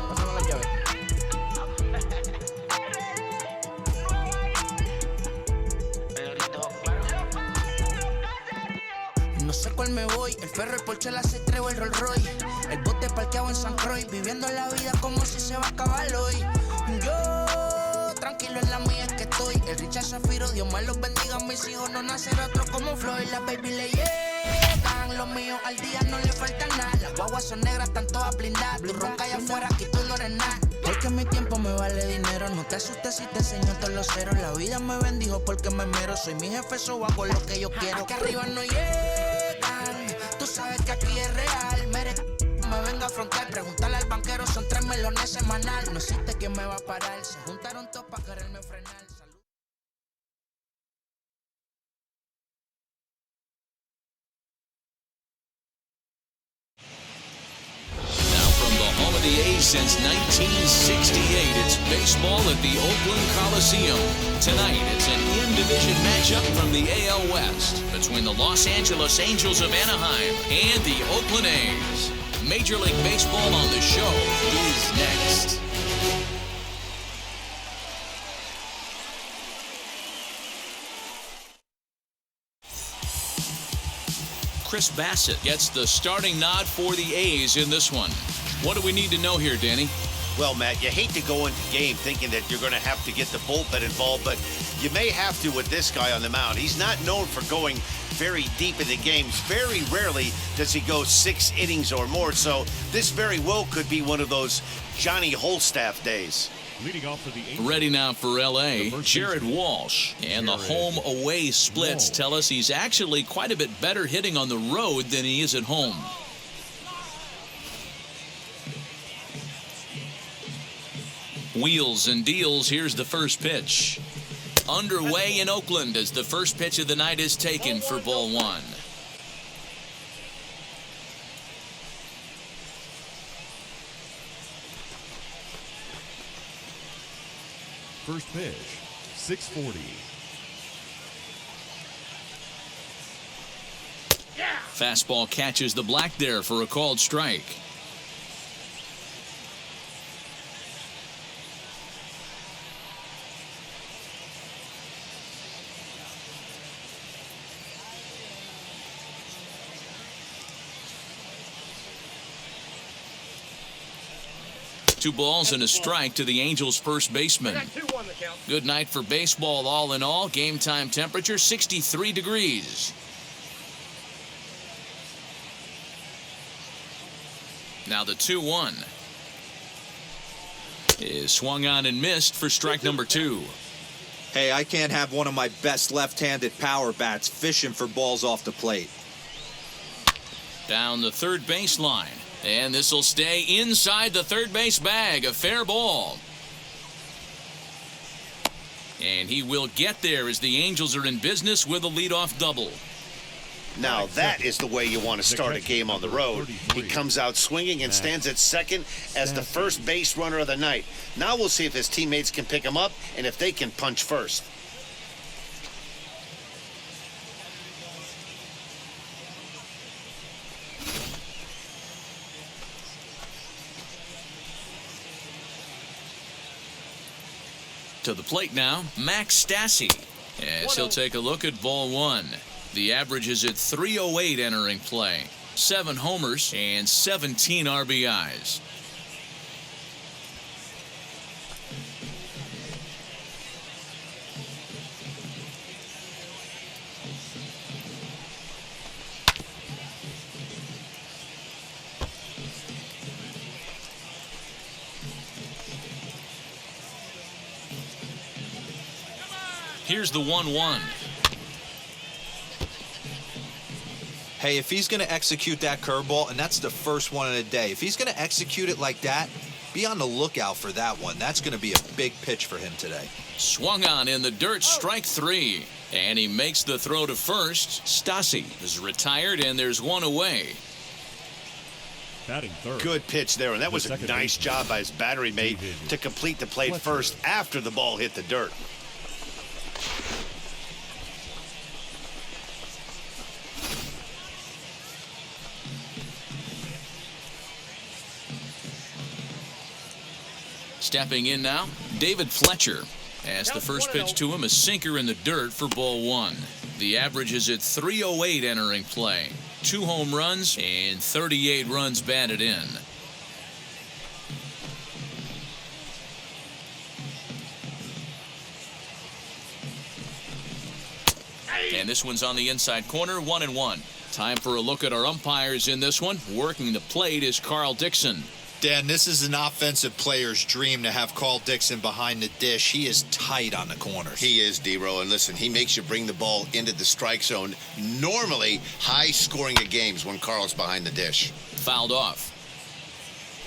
Pásame la llave. No sé cuál me voy, el ferro, el Porsche, la C3 o el Rolls Royce. El bote parqueado en San Croix, viviendo la vida como si se va a acabar hoy. Yo, tranquilo en la mía es que estoy. El Richard Zafiro, Dios más los bendiga. Mis hijos no nacerá otro como Floyd. Las baby le llegan, los míos al día no le falta nada. Las guaguas son negras, están todas blindadas. Tu ronca allá afuera, aquí tú no eres nada. Porque mi tiempo me vale dinero. No te asustes si te enseño todos los ceros. La vida me bendijo porque me mero. Soy mi jefe, so hago lo que yo quiero. Que arriba no llegan. Tú sabes que aquí es real. Me venga a afrontar. Preguntarle al banquero, son 3 melones semanal. No existe quien me va a parar. Se juntaron todos para quererme frenar. Home of the A's since 1968. It's baseball at the Oakland Coliseum. Tonight, it's an in-division matchup from the AL West between the Los Angeles Angels of Anaheim and the Oakland A's. Major League Baseball on the show is next. Chris Bassitt gets the starting nod for the A's in this one. What do we need to know here, Danny? Well, Matt, you hate to go into the game thinking that you're going to have to get the bullpen involved, but you may have to with this guy on the mound. He's not known for going very deep into games. Very rarely does he go 6 innings or more, so this very well could be one of those Johnny Holstaff days. Leading off for the Ready now for L.A., Jared Walsh. And the home-away splits tell us he's actually quite a bit better hitting on the road than he is at home. Wheels and deals. Here's the first pitch. Underway in Oakland as the first pitch of the night is taken for ball 1. first pitch, 640. Fastball catches the black there for a called strike. Two balls and a strike to the Angels' first baseman. Good night for baseball all in all. Game time temperature 63 degrees. Now the 2-1 is swung on and missed for strike number 2. Hey, I can't have one of my best left-handed power bats fishing for balls off the plate. Down the third baseline. And this will stay inside the third base bag. A fair ball. And he will get there as the Angels are in business with a leadoff double. Now that is the way you want to start a game on the road. He comes out swinging and stands at second as the first base runner of the night. Now we'll see if his teammates can pick him up and if they can punch first. To the plate now, Max Stassi, as he'll take a look at ball 1. The average is at .308 entering play. 7 homers and 17 RBIs. Here's the 1-1. Hey, if he's going to execute that curveball, and that's the first one in a day, if he's going to execute it like that, be on the lookout for that one. That's going to be a big pitch for him today. Swung on in the dirt, strike 3. And he makes the throw to first. Stassi is retired, and there's one away. Batting third. Good pitch there, and that was a nice job by his battery mate to complete the play first after the ball hit the dirt. Stepping in now, David Fletcher. As the first pitch to him, a sinker in the dirt for ball one. The average is at .308 entering play. 2 home runs and 38 runs batted in. And this one's on the inside corner, 1-1. Time for a look at our umpires in this one. Working the plate is Carl Dixon. Dan, this is an offensive player's dream to have Carl Dixon behind the dish. He is tight on the corners. He is, D-Row, and listen, he makes you bring the ball into the strike zone. Normally, high scoring of games when Carl's behind the dish. Fouled off.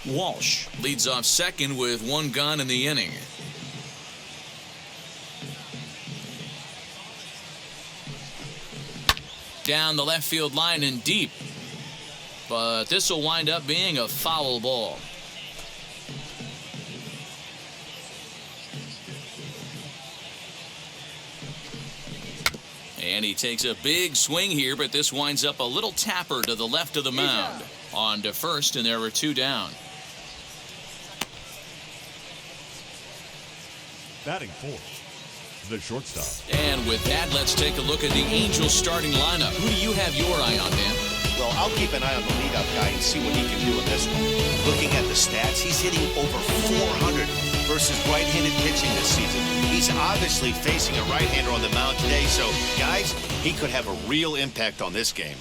Walsh leads off second with 1 gone in the inning. Down the left field line and deep. But this will wind up being a foul ball. And he takes a big swing here, but this winds up a little tapper to the left of the mound. On to first, and there were 2 down. Batting fourth, the shortstop. And with that, let's take a look at the Angels starting lineup. Who do you have your eye on, Dan? Well, I'll keep an eye on the leadoff guy and see what he can do in this one. Looking at the stats, he's hitting over 400 versus right-handed pitching this season. He's obviously facing a right-hander on the mound today, so, guys, he could have a real impact on this game.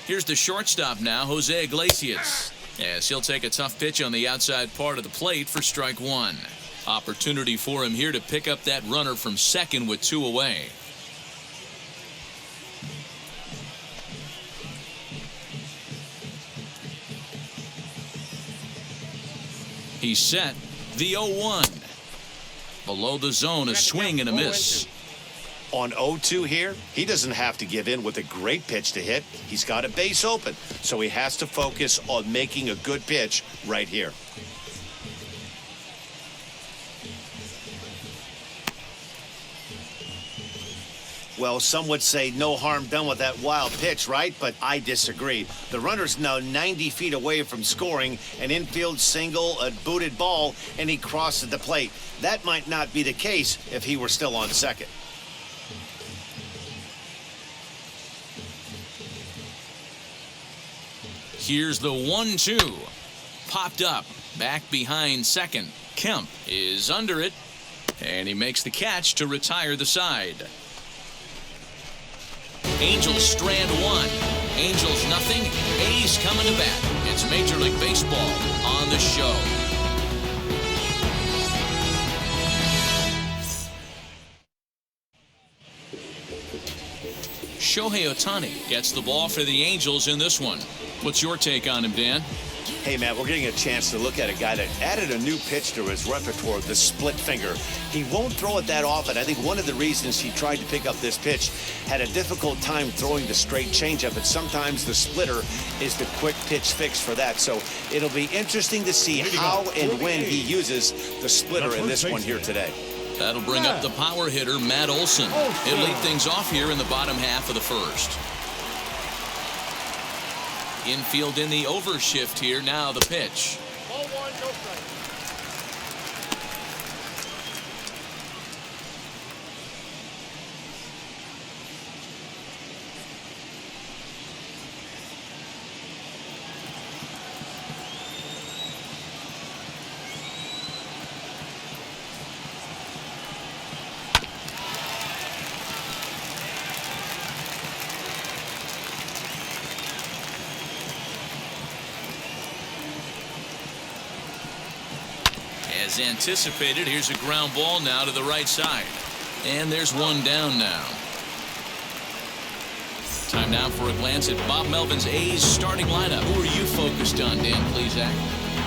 Here's the shortstop now, Jose Iglesias. As he'll take a tough pitch on the outside part of the plate for strike 1. Opportunity for him here to pick up that runner from second with 2 away. He's set. The 0-1. Below the zone, a swing and a miss. On 0-2 here, he doesn't have to give in with a great pitch to hit. He's got a base open, so he has to focus on making a good pitch right here. Well, some would say no harm done with that wild pitch, right? But I disagree. The runner's now 90 feet away from scoring, an infield single, a booted ball, and he crosses the plate. That might not be the case if he were still on second. Here's the 1-2. Popped up. Back behind second. Kemp is under it. And he makes the catch to retire the side. Angels strand 1. Angels nothing. A's coming to bat. It's Major League Baseball on the show. Shohei Ohtani gets the ball for the Angels in this one. What's your take on him, Dan? Hey, Matt, we're getting a chance to look at a guy that added a new pitch to his repertoire, the split finger. He won't throw it that often. I think one of the reasons he tried to pick up this pitch, had a difficult time throwing the straight changeup, and sometimes the splitter is the quick pitch fix for that. So it'll be interesting to see how and when he uses the splitter in this one here today. That'll bring up the power hitter, Matt Olson. He'll lead things off here in the bottom half of the first. Infield in the overshift here. Now the pitch. Ball 1, no strike. As anticipated, here's a ground ball now to the right side. And there's 1 down now. Time now for a glance at Bob Melvin's A's starting lineup. Who are you focused on, Dan Plesac?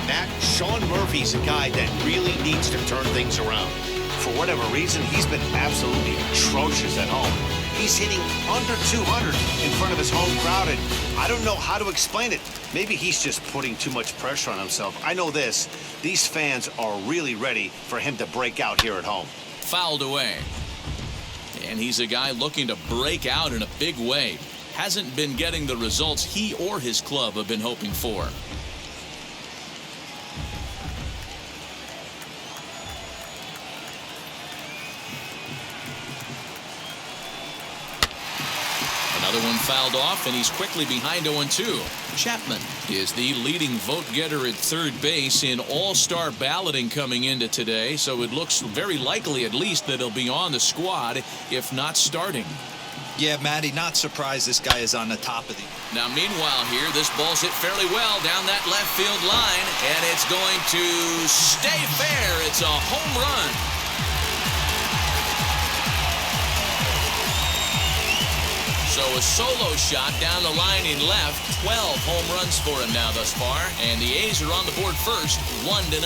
Matt, Sean Murphy's a guy that really needs to turn things around. For whatever reason, he's been absolutely atrocious at home. He's hitting under 200 in front of his home crowd, and I don't know how to explain it. Maybe he's just putting too much pressure on himself. I know this. These fans are really ready for him to break out here at home. Fouled away. And he's a guy looking to break out in a big way. Hasn't been getting the results he or his club have been hoping for. Another one fouled off, and he's quickly behind 0-2. Chapman is the leading vote getter at third base in all-star balloting coming into today, so it looks very likely at least that he'll be on the squad, if not starting. Yeah, Matty, not surprised this guy is on the top of the... Now, meanwhile here, this ball's hit fairly well down that left field line, and it's going to stay fair. It's a home run. So a solo shot down the line in left. 12 home runs for him now thus far, and the A's are on the board first, 1-0.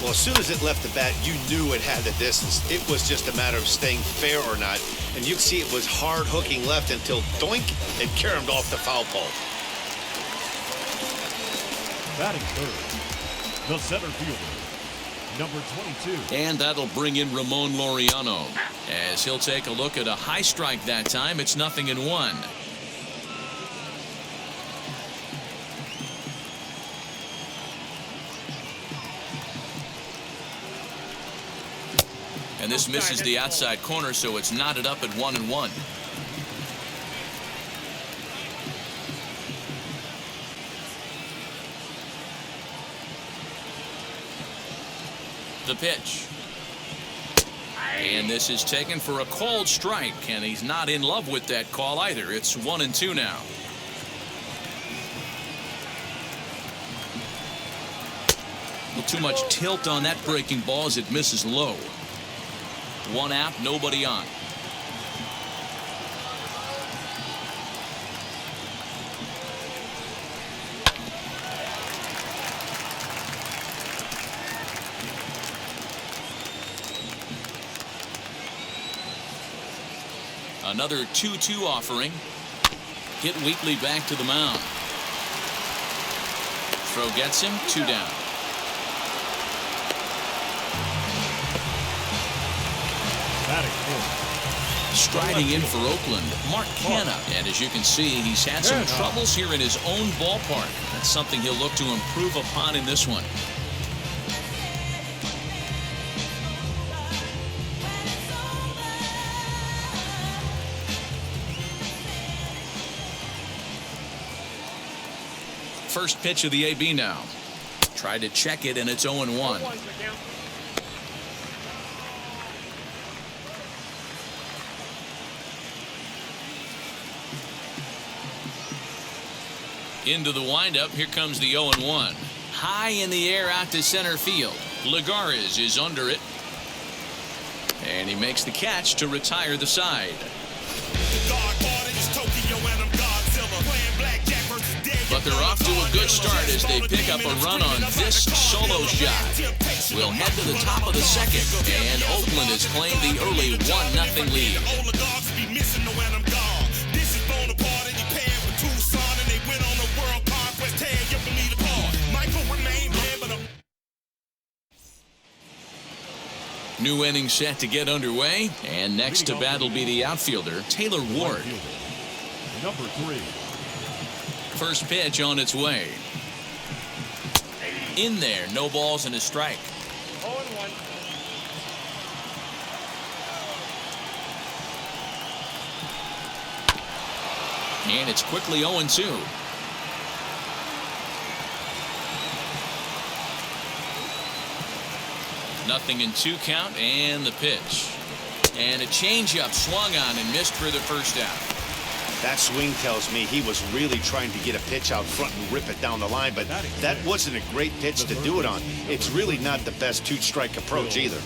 Well, as soon as it left the bat, you knew it had the distance. It was just a matter of staying fair or not. And you'd see it was hard hooking left until doink, it caromed off the foul pole. Batting third, the center fielder, number 22. And that'll bring in Ramon Laureano as he'll take a look at a high strike that time. It's 0-1. And this misses the outside corner, so it's knotted up at 1-1. The pitch. And this is taken for a called strike, and he's not in love with that call either. It's 1-2 now. Well, too much tilt on that breaking ball as it misses low. One out, nobody on. Another 2-2 offering. Hit Wheatley back to the mound. Throw gets him, 2 down. Striding in for Oakland, Mark Canha. And as you can see, he's had some troubles here in his own ballpark. That's something he'll look to improve upon in this one. First pitch of the AB now. Tried to check it, and it's 0-1. Into the windup. Here comes the 0-1. High in the air out to center field. Lagares is under it. And he makes the catch to retire the side. But they're off to a good start as they pick up a run on this solo shot. We'll head to the top of the second, and Oakland has claimed the early 1-0 lead. New inning set to get underway, and next to bat will be the outfielder, Taylor Ward. Number 3. First pitch on its way. In there, no balls and a strike. 0-1. And it's quickly 0-2. Nothing in 2 count, and the pitch. And a changeup swung on and missed for the first out. That swing tells me he was really trying to get a pitch out front and rip it down the line, but that wasn't a great pitch to do it on. It's really not the best 2-strike approach either.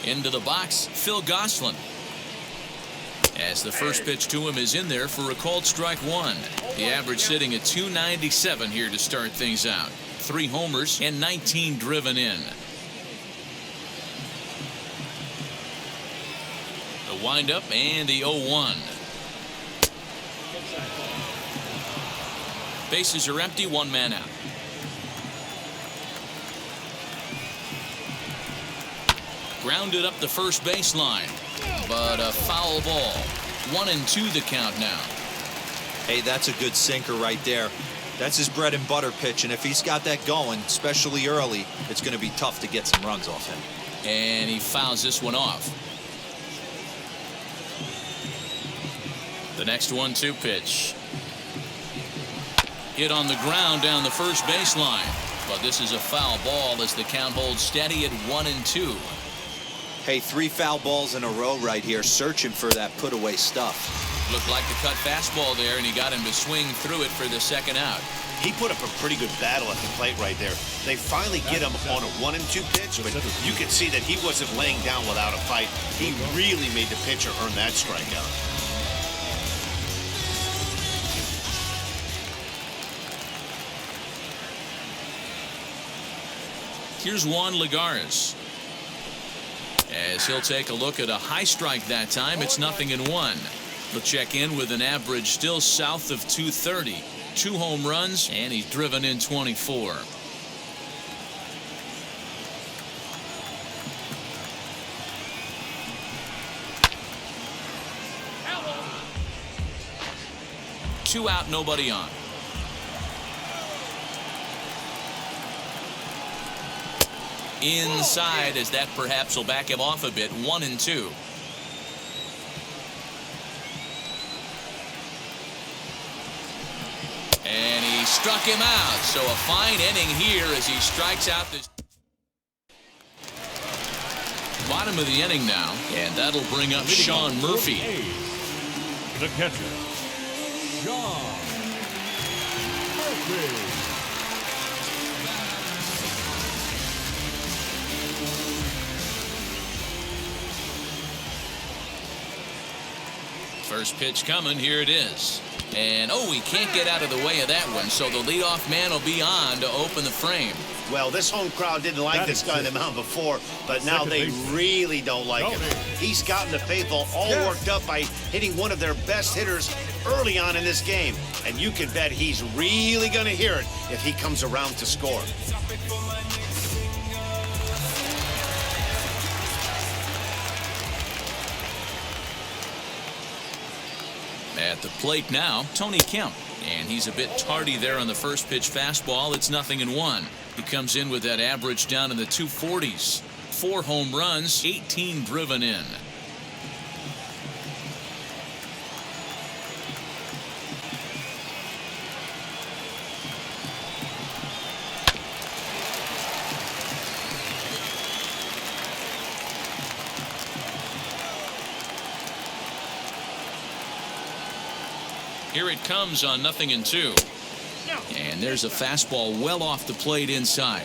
Into the box, Phil Gosselin. As the first pitch to him is in there for a called strike 1. The average sitting at 297 here to start things out. 3 homers and 19 driven in. The windup and the 0-1. Bases are empty, 1 man out. Grounded up the first baseline. but a foul ball. 1-2 the count now. Hey, that's a good sinker right there. That's his bread and butter pitch, and if he's got that going, especially early, it's going to be tough to get some runs off him. And he fouls this one off. The next 1-2 pitch. Hit on the ground down the first baseline. But this is a foul ball as the count holds steady at 1-2. Hey, 3 foul balls in a row right here, searching for that put-away stuff. Looked like the cut fastball there, and he got him to swing through it for the second out. He put up a pretty good battle at the plate right there. They finally get him on a 1-2 pitch, but you could see that he wasn't laying down without a fight. He really made the pitcher earn that strikeout. Here's Juan Lagares. As he'll take a look at a high strike that time, it's 0-1. He'll check in with an average still south of 230. 2 home runs, and he's driven in 24. Two out, nobody on. Inside, as that perhaps will back him off a bit. 1-2. And he struck him out. So a fine inning here as he strikes out this bottom of the inning now. And that'll bring up Sean Murphy. The catcher, Sean Murphy. First pitch coming. Here it is. And, oh, he can't get out of the way of that one, so the leadoff man will be on to open the frame. Well, this home crowd didn't like this guy on the mound before, but now they really don't like him. He's gotten the faithful all worked up by hitting one of their best hitters early on in this game. And you can bet he's really going to hear it if he comes around to score. At the plate now, Tony Kemp. And he's a bit tardy there on the first pitch fastball. It's 0-1. He comes in with that average down in the 240s. 4 home runs, 18 driven in. Here it comes on 0-2. And there's a fastball well off the plate inside.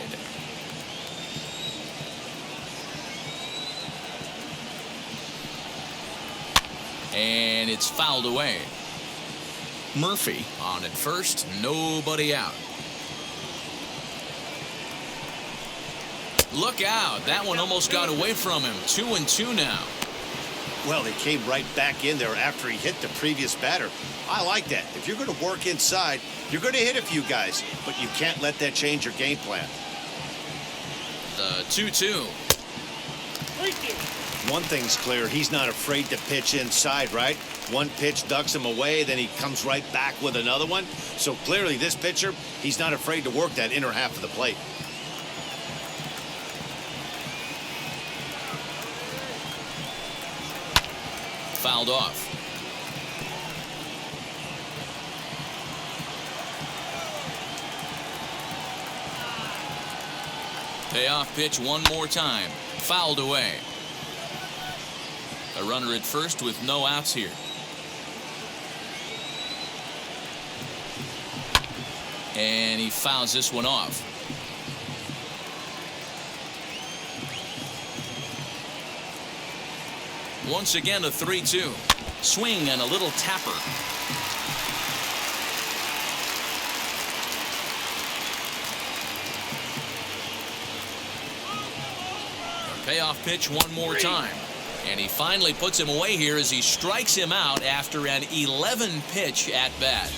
And it's fouled away. Murphy on at first, nobody out. Look out, that one almost got away from him. 2-2 now. Well, he came right back in there after he hit the previous batter. I like that. If you're going to work inside, you're going to hit a few guys, but you can't let that change your game plan. The 2-2. One thing's clear, he's not afraid to pitch inside, right? One pitch ducks him away, then he comes right back with another one. So clearly this pitcher, he's not afraid to work that inner half of the plate. Fouled off. Payoff pitch one more time. Fouled away. A runner at first with no outs here. And he fouls this one off. Once again, a 3-2. Swing and a little tapper. A payoff pitch one more time. And he finally puts him away here as he strikes him out after an 11-pitch at bat.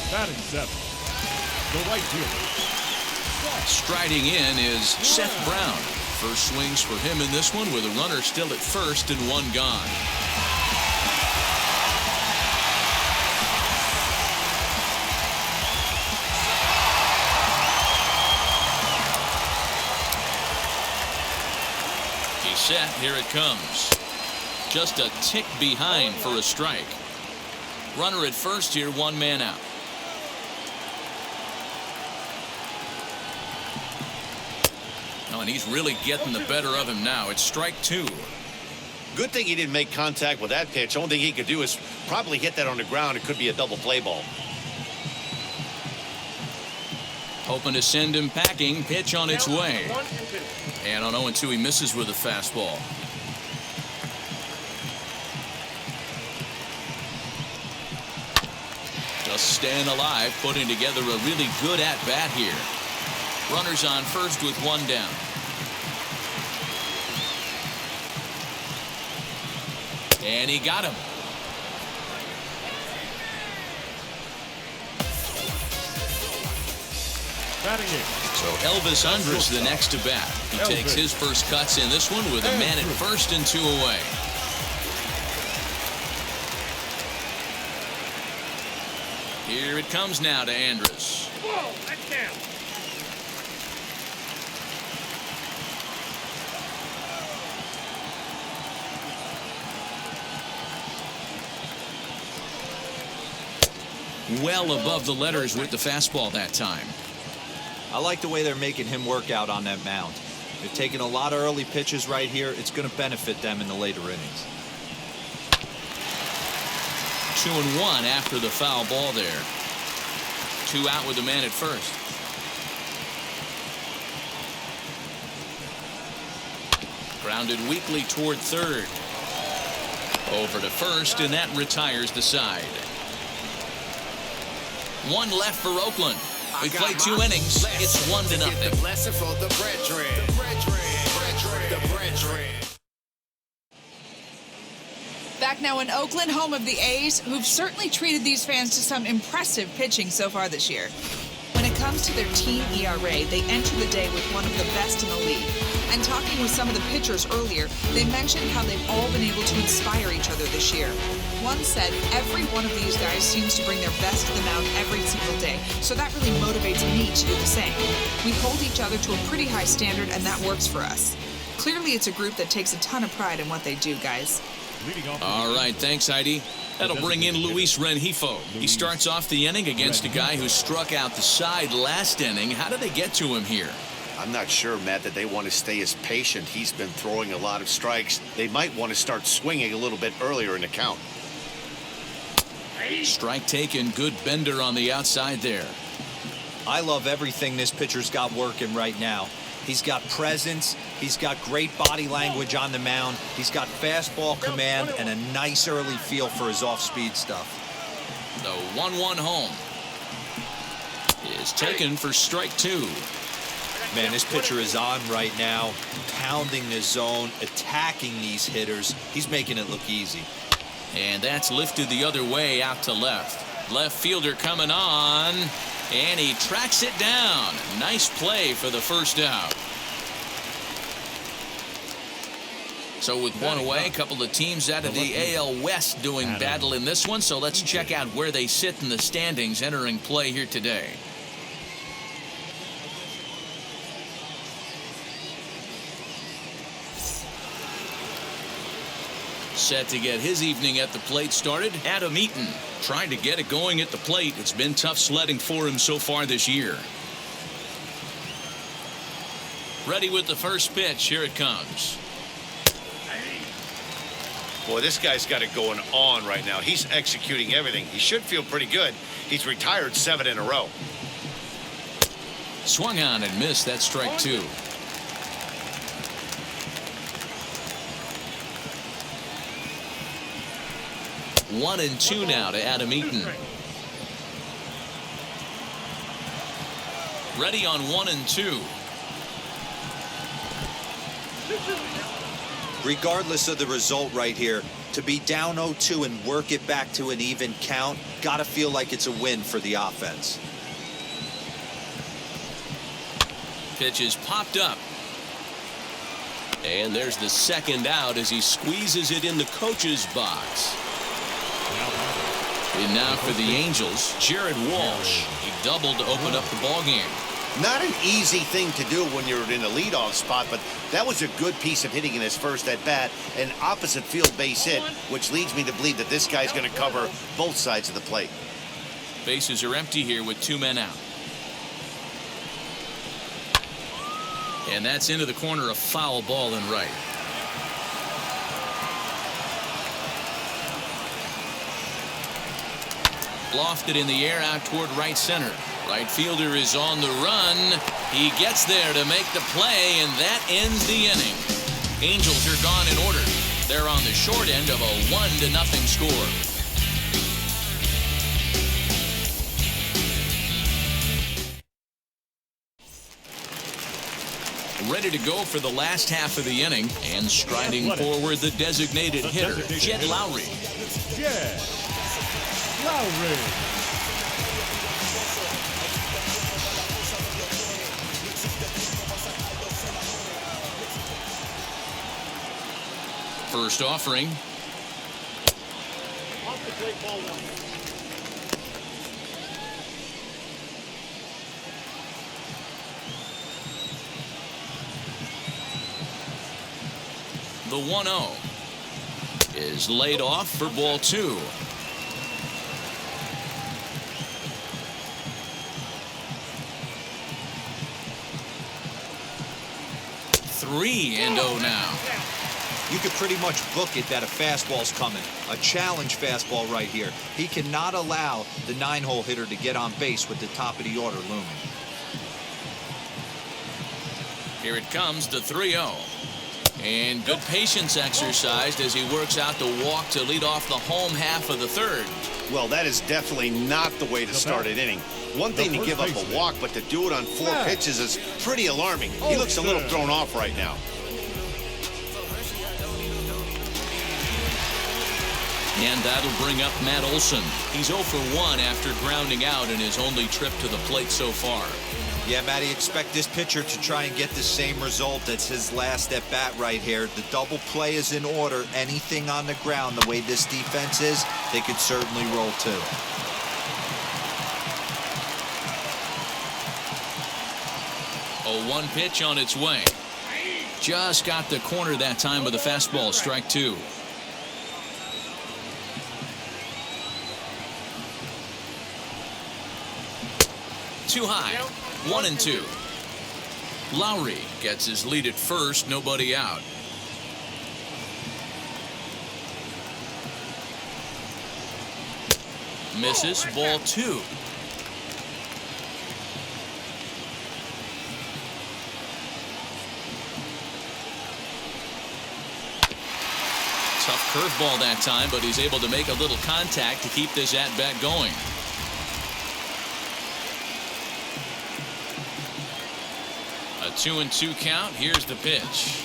Batting 7th, the right fielder. Striding in is Seth Brown. First swings for him in this one with a runner still at first and one gone. He's set. Here it comes. Just a tick behind for a strike. Runner at first here, one man out. Oh, and he's really getting the better of him now. It's strike two. Good thing he didn't make contact with that pitch. Only thing he could do is probably hit that on the ground. It could be a double play ball. Hoping to send him packing. Pitch on its way. And on 0-2 he misses with a fastball. Just staying alive, putting together a really good at-bat here. Runners on first with one down. And he got him. So Elvis Andrus the next to bat. He takes his first cuts in this one with a man at first and two away. Here it comes now to Andrus. Whoa, that's down. Well above the letters with the fastball that time. I like the way they're making him work out on that mound. They're taking a lot of early pitches right here. It's going to benefit them in the later innings. 2-1 after the foul ball there. 2 out with the man at first. Grounded weakly toward third. Over to first, and that retires the side. One left for Oakland. We played 2 innings. It's 1-0. Back now in Oakland, home of the A's, who've certainly treated these fans to some impressive pitching so far this year. When it comes to their team ERA, they enter the day with one of the best in the league. And talking with some of the pitchers earlier, they mentioned how they've all been able to inspire each other this year. One said, every one of these guys seems to bring their best to the mound every single day, so that really motivates me to do the same. We hold each other to a pretty high standard, and that works for us. Clearly, it's a group that takes a ton of pride in what they do, guys. All right, thanks, Heidi. That'll bring in Luis Rengifo. He starts off the inning against a guy who struck out the side last inning. How did they get to him here? I'm not sure, Matt, that they want to stay as patient. He's been throwing a lot of strikes. They might want to start swinging a little bit earlier in the count. Strike taken. Good bender on the outside there. I love everything this pitcher's got working right now. He's got presence. He's got great body language on the mound. He's got fastball command and a nice early feel for his off-speed stuff. The 1-1 home is taken for strike 2. Man, this pitcher is on right now, pounding the zone, attacking these hitters. He's making it look easy. And that's lifted the other way out to left. Left fielder coming on, and he tracks it down. Nice play for the first out. So with one away, a couple of teams out of the AL West doing battle in this one. So let's check out where they sit in the standings entering play here today. Set to get his evening at the plate started, Adam Eaton. Trying to get it going at the plate. It's been tough sledding for him so far this year. Ready with the first pitch. Here it comes. Boy, this guy's got it going on right now. He's executing everything. He should feel pretty good. He's retired 7 in a row. Swung on and missed. That's strike 2. One and 2 now to Adam Eaton. Ready on 1 and 2. Regardless of the result right here, to be down 0-2 and work it back to an even count, gotta feel like it's a win for the offense. Pitch is popped up. And there's the second out as he squeezes it in the coach's box. And now for the Angels, Jared Walsh. He doubled to open up the ballgame. Not an easy thing to do when you're in a leadoff spot, but that was a good piece of hitting in his first at-bat, an opposite field base hit, which leads me to believe that this guy's going to cover both sides of the plate. Bases are empty here with 2 men out. And that's into the corner, a foul ball in right. Lofted in the air out toward right center. Right fielder is on the run. He gets there to make the play, and that ends the inning. Angels are gone in order. They're on the short end of a 1-0 score. Ready to go for the last half of the inning, and striding forward the designated hitter, Jed Lowry. Jed Lowry. First offering. Off the plate, ball 1. The 1-0 is laid off for ball 2. Three and 0 now. You could pretty much book it that a fastball's coming. A challenge fastball right here. He cannot allow the 9-hole hitter to get on base with the top of the order looming. Here it comes, the 3-0. And good patience exercised as he works out the walk to lead off the home half of the third. Well, that is definitely not the way to start an inning. One thing to give up a walk, but to do it on 4 pitches is pretty alarming. He looks a little thrown off right now. And that'll bring up Matt Olson. He's 0 for 1 after grounding out in his only trip to the plate so far. Yeah, Matty, expect this pitcher to try and get the same result as his last at-bat right here. The double play is in order. Anything on the ground, the way this defense is, they could certainly roll too. A 1 pitch on its way. Just got the corner that time with a fastball, strike 2. Too high. 1-2. Lowry gets his lead at first, nobody out. Misses, ball 2. Tough curveball that time, but he's able to make a little contact to keep this at-bat going. A 2-2 count. Here's the pitch.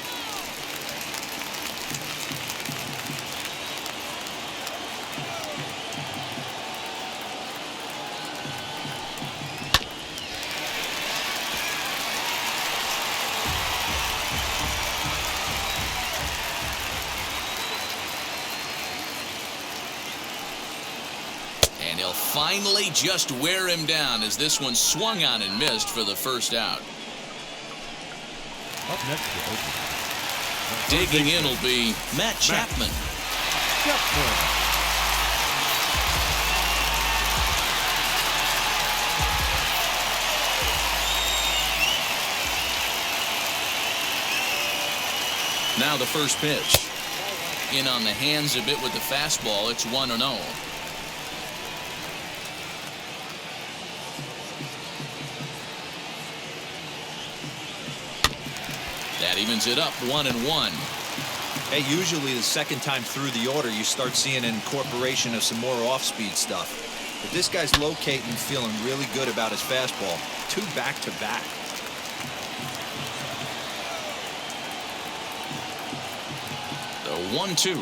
And he'll finally just wear him down as this one swung on and missed for the first out. Up next to Oakland. Digging in will be Matt Chapman. Now the first pitch. In on the hands a bit with the fastball. It's 1-0. That evens it up 1-1. Hey, usually the second time through the order, you start seeing an incorporation of some more off-speed stuff. But this guy's locating, feeling really good about his fastball. 2 back-to-back. The 1-2.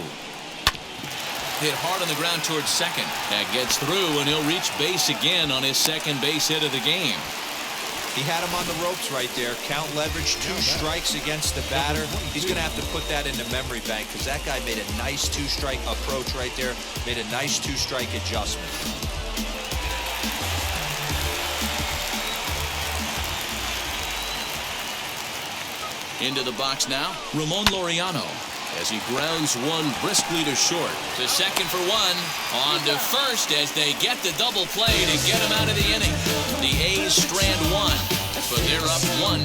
Hit hard on the ground towards second. That gets through, and he'll reach base again on his second base hit of the game. He had him on the ropes right there. Count leverage, 2 strikes against the batter. He's going to have to put that in the memory bank because that guy made a nice 2-strike approach right there, made a nice 2-strike adjustment. Into the box now, Ramon Laureano, as he grounds one briskly to short. To second for one, on to first as they get the double play to get him out of the inning. The A's strand one, but they're up 1-0.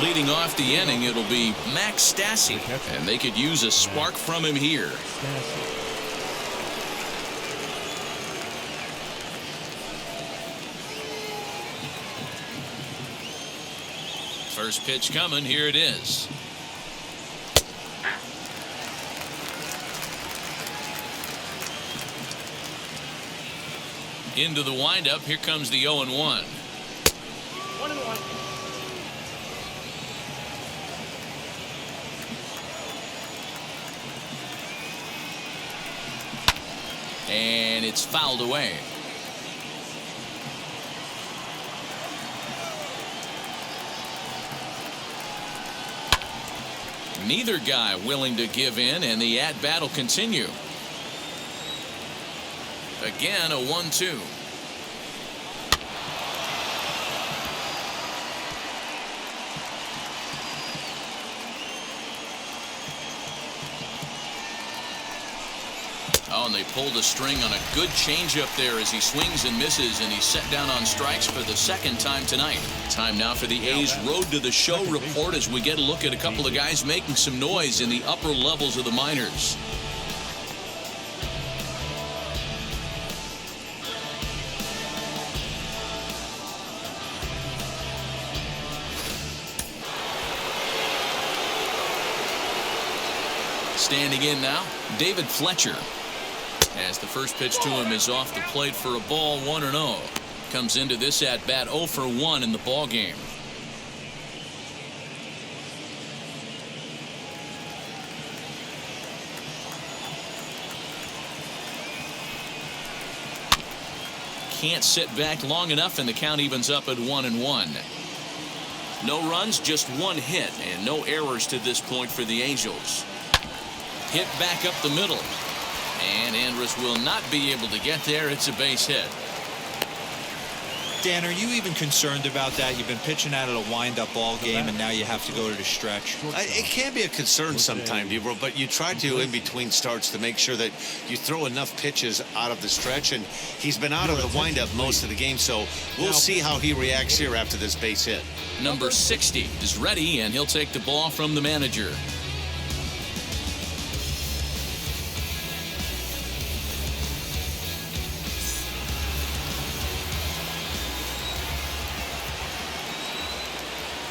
Leading off the inning, it'll be Max Stassi, and they could use a spark from him here. First pitch coming, here it is. Into the windup, here comes the 0-1. 1-1. And it's fouled away. Neither guy willing to give in, and the at-bat will continue. Again, a 1-2. Oh, and they pulled a string on a good changeup there as he swings and misses, and he's set down on strikes for the second time tonight. Time now for the A's Road to the Show report as we get a look at a couple of guys making some noise in the upper levels of the minors. Standing in now, David Fletcher. As the first pitch to him is off the plate for a ball, 1-0. Comes into this at-bat 0 for 1 in the ball game. Can't sit back long enough, and the count evens up at 1-1. No runs, just 1 hit, and no errors to this point for the Angels. Hit back up the middle. And Andrus will not be able to get there. It's a base hit. Dan, are you even concerned about that? You've been pitching out of a wind-up ball game, and now you have to go to the stretch. It can be a concern sometimes, but you try to, in between starts, to make sure that you throw enough pitches out of the stretch, and he's been out of the windup most of the game, so we'll see how he reacts here after this base hit. Number 60 is ready, and he'll take the ball from the manager.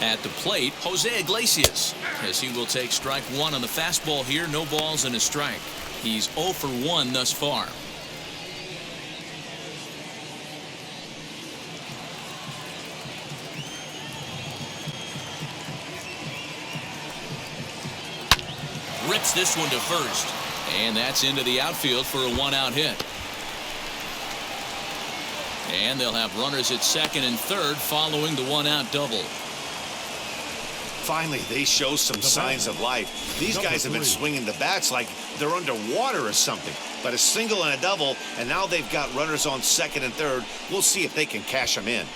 At the plate, Jose Iglesias, as he will take strike 1 on the fastball here. No balls and a strike. He's 0 for 1 thus far. Rips this one to first, and that's into the outfield for a 1-out hit. And they'll have runners at second and third following the 1-out double. Finally, they show some signs of life. These guys have been swinging the bats like they're underwater or something. But a single and a double, and now they've got runners on second and third. We'll see if they can cash them in.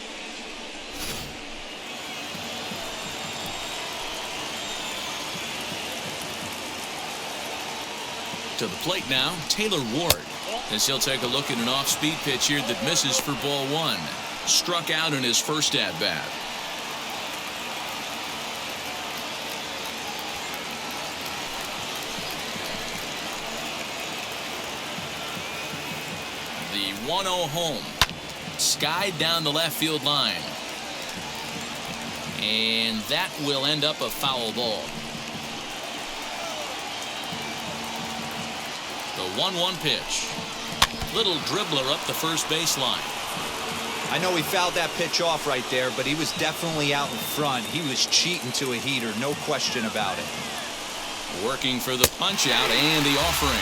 To the plate now, Taylor Ward, as he'll take a look at an off-speed pitch here that misses for ball 1. Struck out in his first at-bat. The 1-0 home. Skied down the left field line. And that will end up a foul ball. The 1-1 pitch. Little dribbler up the first baseline. I know he fouled that pitch off right there, but he was definitely out in front. He was cheating to a heater, no question about it. Working for the punch out and the offering.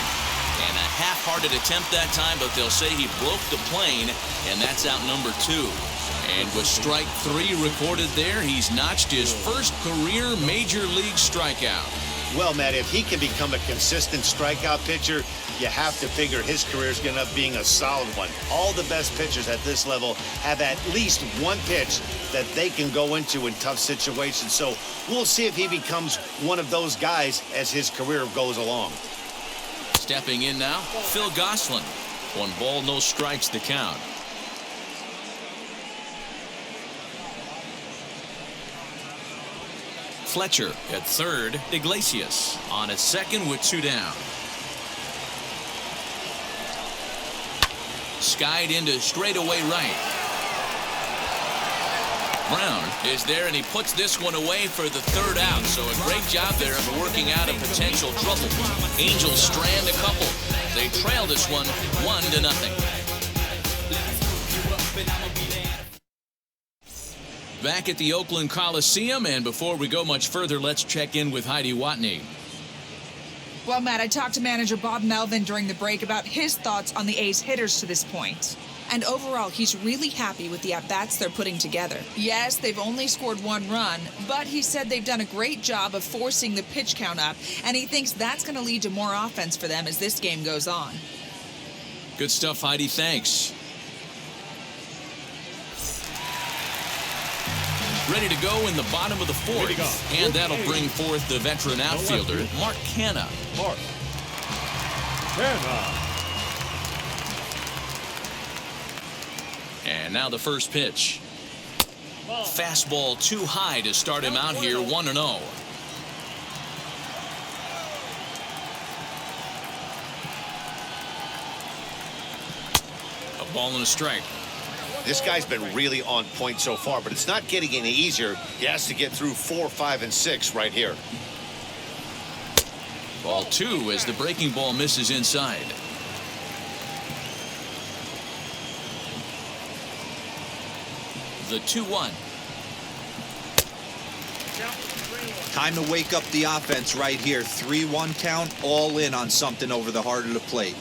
And a half-hearted attempt that time, but they'll say he broke the plane, and that's out number 2. And with strike 3 recorded there, he's notched his first career major league strikeout. Well, Matt, if he can become a consistent strikeout pitcher, you have to figure his career is going to end up being a solid one. All the best pitchers at this level have at least one pitch that they can go into in tough situations. So we'll see if he becomes one of those guys as his career goes along. Stepping in now, Phil Gosselin. 1 ball, no strikes the count. Fletcher at third. Iglesias on at second with 2 down. Skied into straightaway right. Brown is there, and he puts this one away for the 3rd out. So a great job there of working out a potential trouble. Angels strand a couple. They trail this one 1-0. Back at the Oakland Coliseum, and before we go much further, let's check in with Heidi Watney. Well, Matt, I talked to manager Bob Melvin during the break about his thoughts on the A's hitters to this point. And overall, he's really happy with the at-bats they're putting together. Yes, they've only scored 1 run, but he said they've done a great job of forcing the pitch count up, and he thinks that's going to lead to more offense for them as this game goes on. Good stuff, Heidi. Thanks. Ready to go in the bottom of the 4th, and that'll bring forth the veteran outfielder, Mark Canha. And now the first pitch. Fastball too high to start him out here, 1-0. A ball and a strike. This guy's been really on point so far, but it's not getting any easier. He has to get through 4, 5, and 6 right here. Ball 2 as the breaking ball misses inside. The 2-1. Time to wake up the offense right here. 3-1 count, all in on something over the heart of the plate.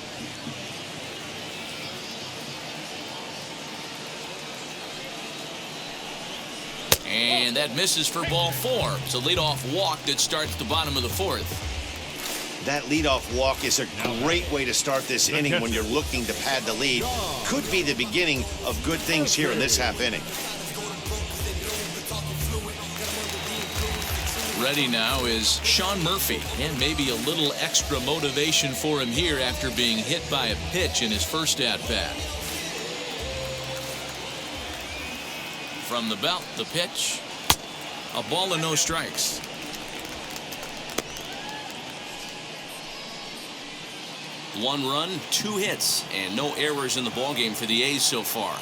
And that misses for ball 4. It's a leadoff walk that starts the bottom of the 4th. That leadoff walk is a great way to start this inning when you're looking to pad the lead. Could be the beginning of good things here in this half inning. Ready now is Sean Murphy, and maybe a little extra motivation for him here after being hit by a pitch in his first at-bat. From the belt, the pitch. A ball and no strikes. One run, 2 hits, and no errors in the ballgame for the A's so far.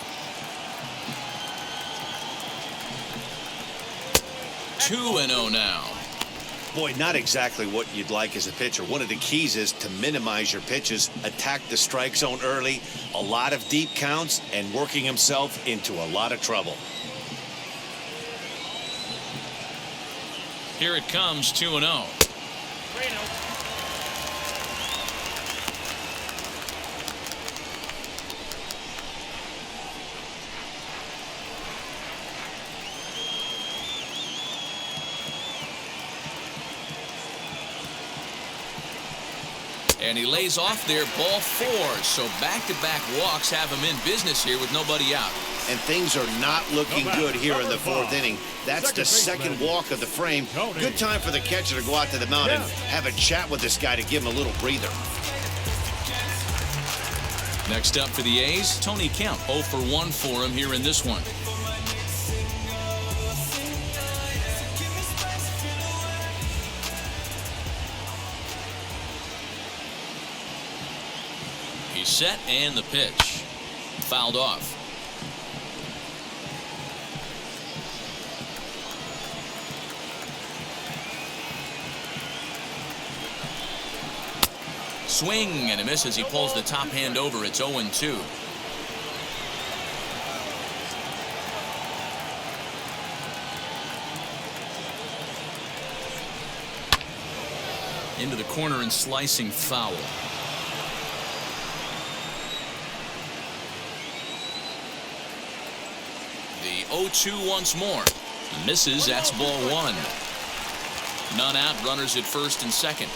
2-0 now. Boy, not exactly what you'd like as a pitcher. One of the keys is to minimize your pitches, attack the strike zone early, a lot of deep counts, and working himself into a lot of trouble. Here it comes, 2-0. And he lays off there, ball 4. So back-to-back walks have him in business here with nobody out. And things are not looking good here in the 4th inning. That's the second walk of the frame. Good time for the catcher to go out to the mound and have a chat with this guy to give him a little breather. Next up for the A's, Tony Kemp. 0 for 1 for him here in this one. He's set, and the pitch. Fouled off. Swing and a miss as he pulls the top hand over. It's 0-2. into the corner and slicing foul. The 0-2 once more. Misses. That's ball one. None out. Runners at first and second.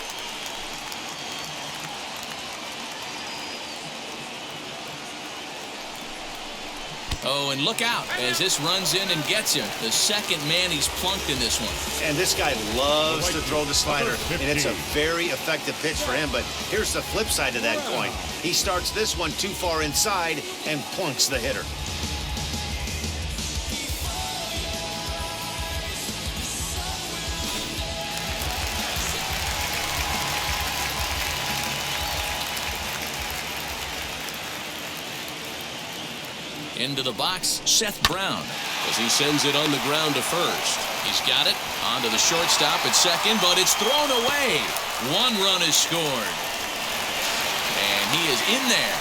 Oh, and look out as this runs in and gets him. The second man he's plunked in this one. And this guy loves to throw the slider, and it's a very effective pitch for him. But here's the flip side of that coin. He starts this one too far inside and plunks the hitter. Into the box, Seth Brown, as he sends it on the ground to first. He's got it onto the shortstop at second, but it's thrown away. One run is scored, and he is in there.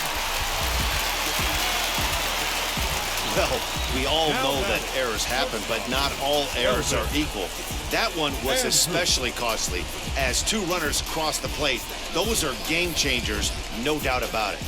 Well, we all know that errors happen, but not all errors are equal. That one was especially costly as two runners cross the plate. Those are game changers, no doubt about it.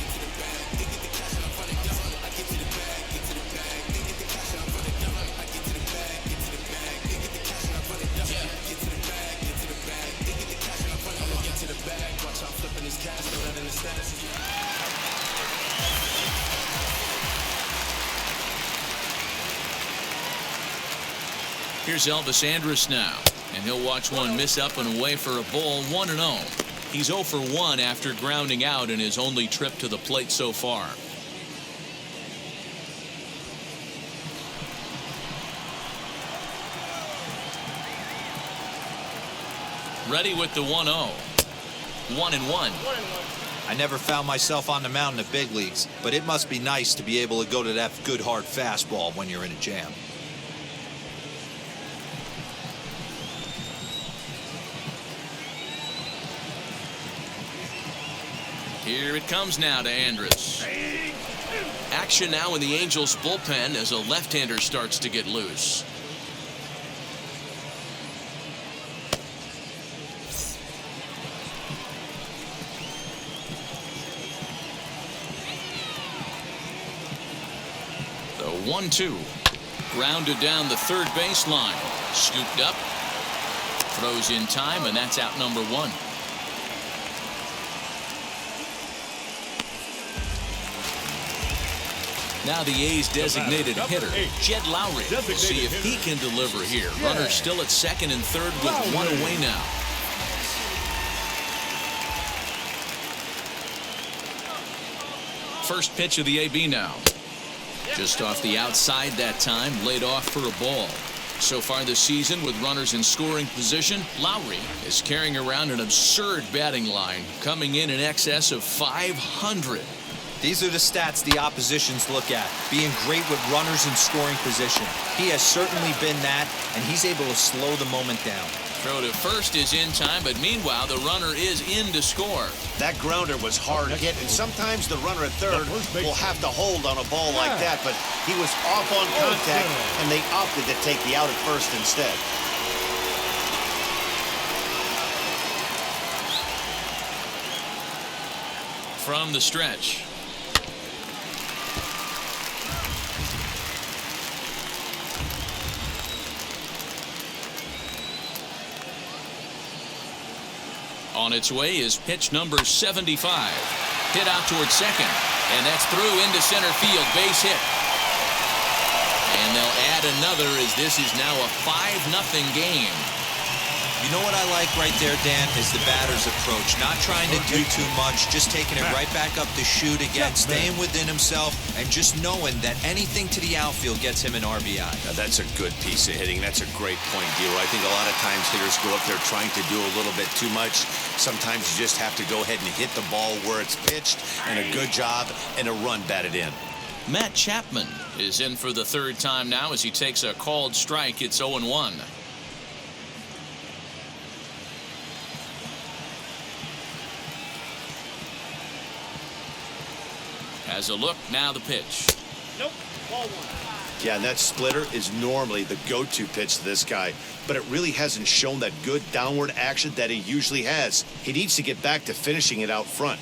Here's Elvis Andrus now, and he'll watch one miss up and away for a ball, 1-0. He's 0 for 1 after grounding out in his only trip to the plate so far. Ready with the 1-0. 1-1. I never found myself on the mound in the big leagues, but it must be nice to be able to go to that good hard fastball when you're in a jam. Here it comes now to Andrus. Action now in the Angels bullpen as a left-hander starts to get loose. The 1-2. Grounded down the third baseline. Scooped up. Throws in time, and that's out number one. Now the A's designated hitter, Jed Lowry. We'll see if he can deliver here. Runners still at second and third with one away now. First pitch of the AB now. Just off the outside that time, laid off for a ball. So far this season, with runners in scoring position, Lowry is carrying around an absurd batting line, coming in excess of 500. These are the stats the oppositions look at, being great with runners in scoring position. He has certainly been that, and he's able to slow the moment down. Throw to first is in time, but meanwhile, the runner is in to score. That grounder was hard hit, and sometimes the runner at third will have to hold on a ball like that, but he was off on contact, and they opted to take the out at first instead. From the stretch. On its way is pitch number 75. Hit out towards second, and that's through into center field. Base hit. And they'll add another as this is now a 5-0 game. You know what I like right there, Dan, is the batter's approach. Not trying to do too much, just taking it right back up the chute again, staying within himself, and just knowing that anything to the outfield gets him an RBI. Now, that's a good piece of hitting. That's a great point, Giro. I think a lot of times hitters go up there trying to do a little bit too much. Sometimes you just have to go ahead and hit the ball where it's pitched, and a good job, and a run batted in. Matt Chapman is in for the third time now as he takes a called strike. It's 0-1. Has a look, now the pitch. Nope, ball one. Yeah, and that splitter is normally the go-to pitch to this guy, but it really hasn't shown that good downward action that he usually has. He needs to get back to finishing it out front.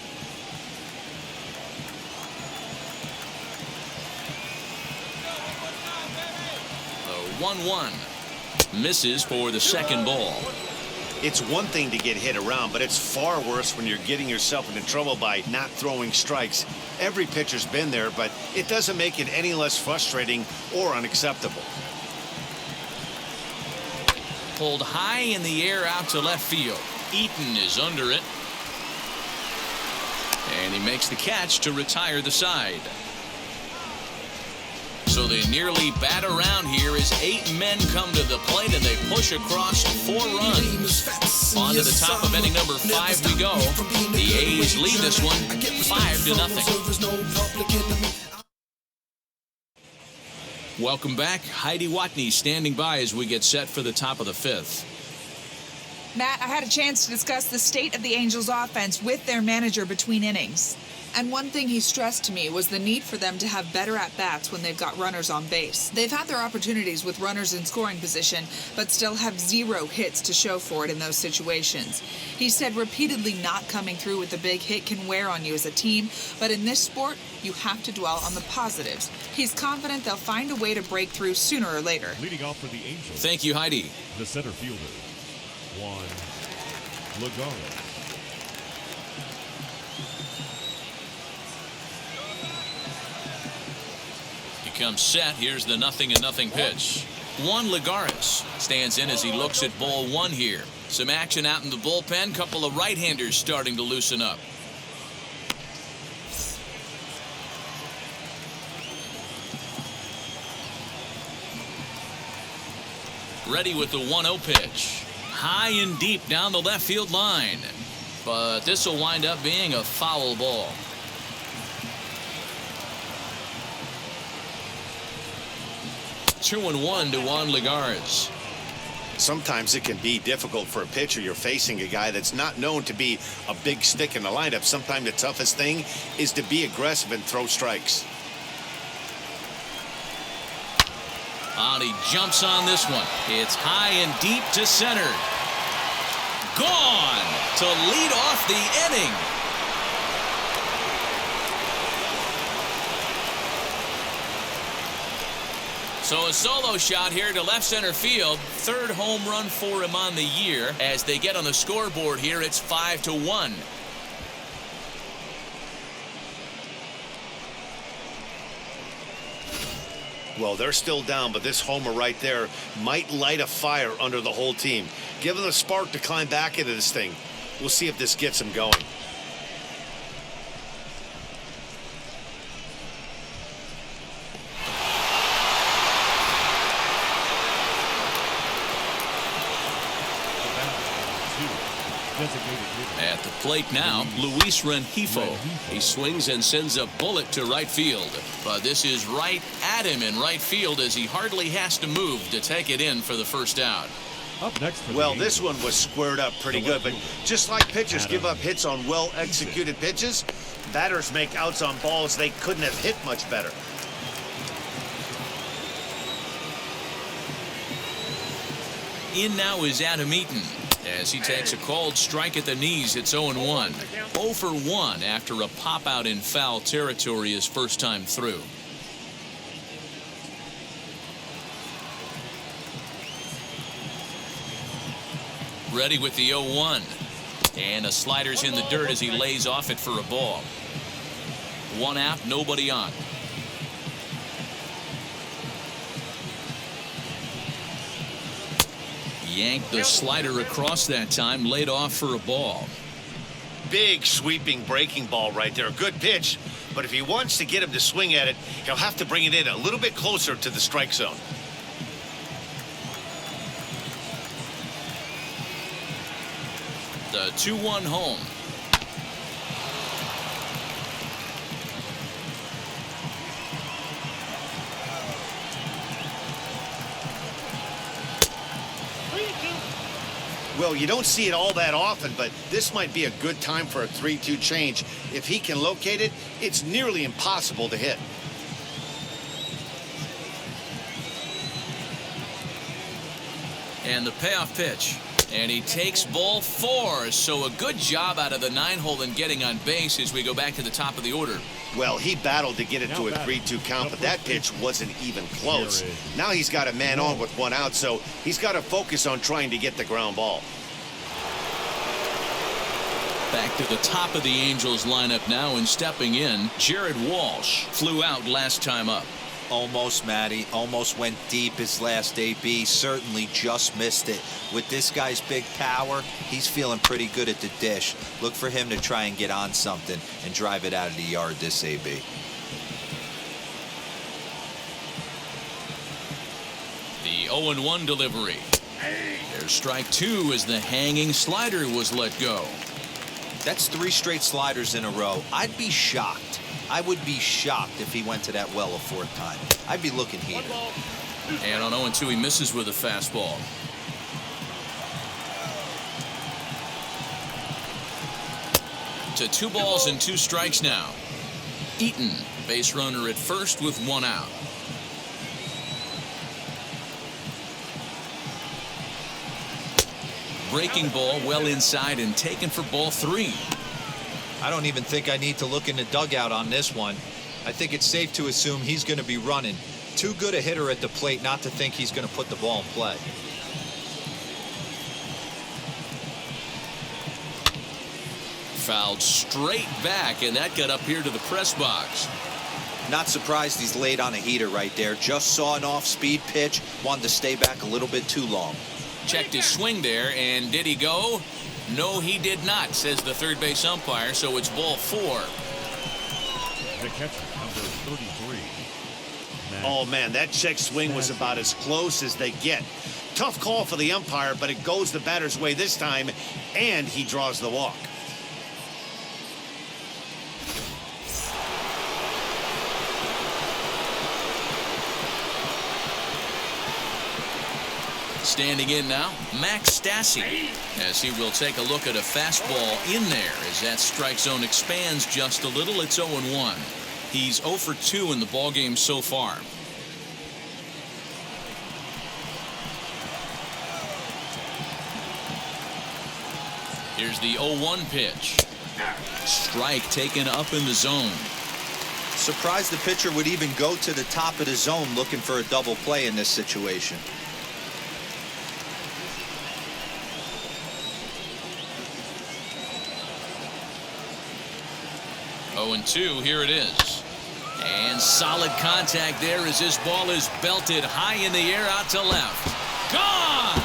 The 1-1 misses for the second ball. It's one thing to get hit around, but it's far worse when you're getting yourself into trouble by not throwing strikes. Every pitcher's been there, but it doesn't make it any less frustrating or unacceptable. Pulled high in the air out to left field. Eaton is under it. And he makes the catch to retire the side. So they nearly bat around here as 8 men come to the plate and they push across 4 runs. On to the top of inning number 5 we go. The A's lead this one 5-0. Welcome back. Heidi Watney standing by as we get set for the top of the 5th. Matt, I had a chance to discuss the state of the Angels offense with their manager between innings. And one thing he stressed to me was the need for them to have better at-bats when they've got runners on base. They've had their opportunities with runners in scoring position, but still have 0 hits to show for it in those situations. He said repeatedly not coming through with a big hit can wear on you as a team, but in this sport, you have to dwell on the positives. He's confident they'll find a way to break through sooner or later. Leading off for the Angels. Thank you, Heidi. The center fielder, Juan Lagares. Comes set. Here's the 0-0 pitch. Juan Lagares stands in as he looks at ball 1 here. Some action out in the bullpen. Couple of right-handers starting to loosen up. Ready with the 1-0 pitch. High and deep down the left field line. But this will wind up being a foul ball. 2-1 to Juan Lagares. Sometimes it can be difficult for a pitcher. You're facing a guy that's not known to be a big stick in the lineup. Sometimes the toughest thing is to be aggressive and throw strikes. And he jumps on this one. It's high and deep to center. Gone to lead off the inning. So a solo shot here to left center field. 3rd home run for him on the year. As they get on the scoreboard here, it's 5-1. Well, they're still down, but this homer right there might light a fire under the whole team. Give them a spark to climb back into this thing. We'll see if this gets them going. At the plate now, Luis Rengifo. He swings and sends a bullet to right field. But this is right at him in right field as he hardly has to move to take it in for the first out. Up next for Well, this one was squared up pretty good, but just like pitchers give up hits on well-executed pitches, batters make outs on balls they couldn't have hit much better. In now is Adam Eaton. As he takes a called strike at the knees, it's 0-1. 0 for 1 after a pop-out in foul territory his first time through. Ready with the 0-1. And a slider's in the dirt as he lays off it for a ball. 1 out, nobody on. Yanked the slider across that time, laid off for a ball. Big sweeping breaking ball right there. Good pitch, but if he wants to get him to swing at it, he'll have to bring it in a little bit closer to the strike zone. The 2-1 home. Well, you don't see it all that often, but this might be a good time for a 3-2 change. If he can locate it, it's nearly impossible to hit. And the payoff pitch. And he takes ball 4. So a good job out of the 9-hole in getting on base as we go back to the top of the order. Well, he battled to get it to a 3-2 count, but that pitch wasn't even close. Now he's got a man on with 1 out, so he's got to focus on trying to get the ground ball. Back to the top of the Angels lineup now, and stepping in, Jared Walsh flew out last time up. Almost, Matty. Almost went deep his last AB. Certainly just missed it. With this guy's big power, he's feeling pretty good at the dish. Look for him to try and get on something and drive it out of the yard this AB. The 0-1 delivery. There's strike 2 as the hanging slider was let go. That's 3 straight sliders in a row. I'd be shocked. I would be shocked if he went to that well a 4th time. I'd be looking heated. And on 0-2, he misses with a fastball. To 2 balls and 2 strikes now. Eaton, base runner at first with 1 out. Breaking ball well inside and taken for ball 3. I don't even think I need to look in the dugout on this one. I think it's safe to assume he's going to be running. Too good a hitter at the plate not to think he's going to put the ball in play. Fouled straight back, and that got up here to the press box. Not surprised he's laid on a heater right there. Just saw an off-speed pitch. Wanted to stay back a little bit too long. Checked his swing there, and did he go? No, he did not, says the third base umpire, so it's ball 4. The catcher, number 33. Oh, man, that check swing was about as close as they get. Tough call for the umpire, but it goes the batter's way this time, and he draws the walk. Standing in now, Max Stassi, as he will take a look at a fastball in there as that strike zone expands just a little. It's 0-1. He's 0 for 2 in the ballgame so far. Here's the 0-1 pitch. Strike taken up in the zone. Surprised the pitcher would even go to the top of the zone looking for a double play in this situation. 0-2, here it is. And solid contact there as this ball is belted high in the air out to left. Gone!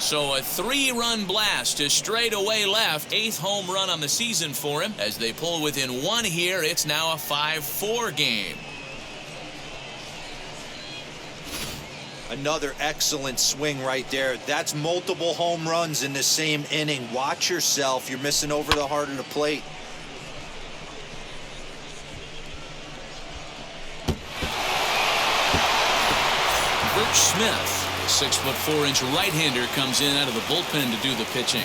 So a 3-run blast to straightaway left. 8th home run on the season for him. As they pull within 1 here, it's now a 5-4 game. Another excellent swing right there. That's multiple home runs in the same inning. Watch yourself. You're missing over the heart of the plate. Bert Smith, 6'4" right-hander, comes in out of the bullpen to do the pitching.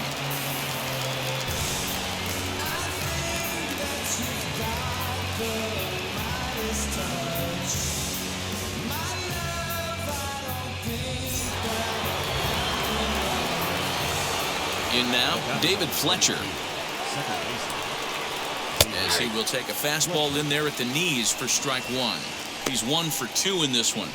In now, David Fletcher, as he will take a fastball in there at the knees for strike 1. He's 1 for 2 in this one.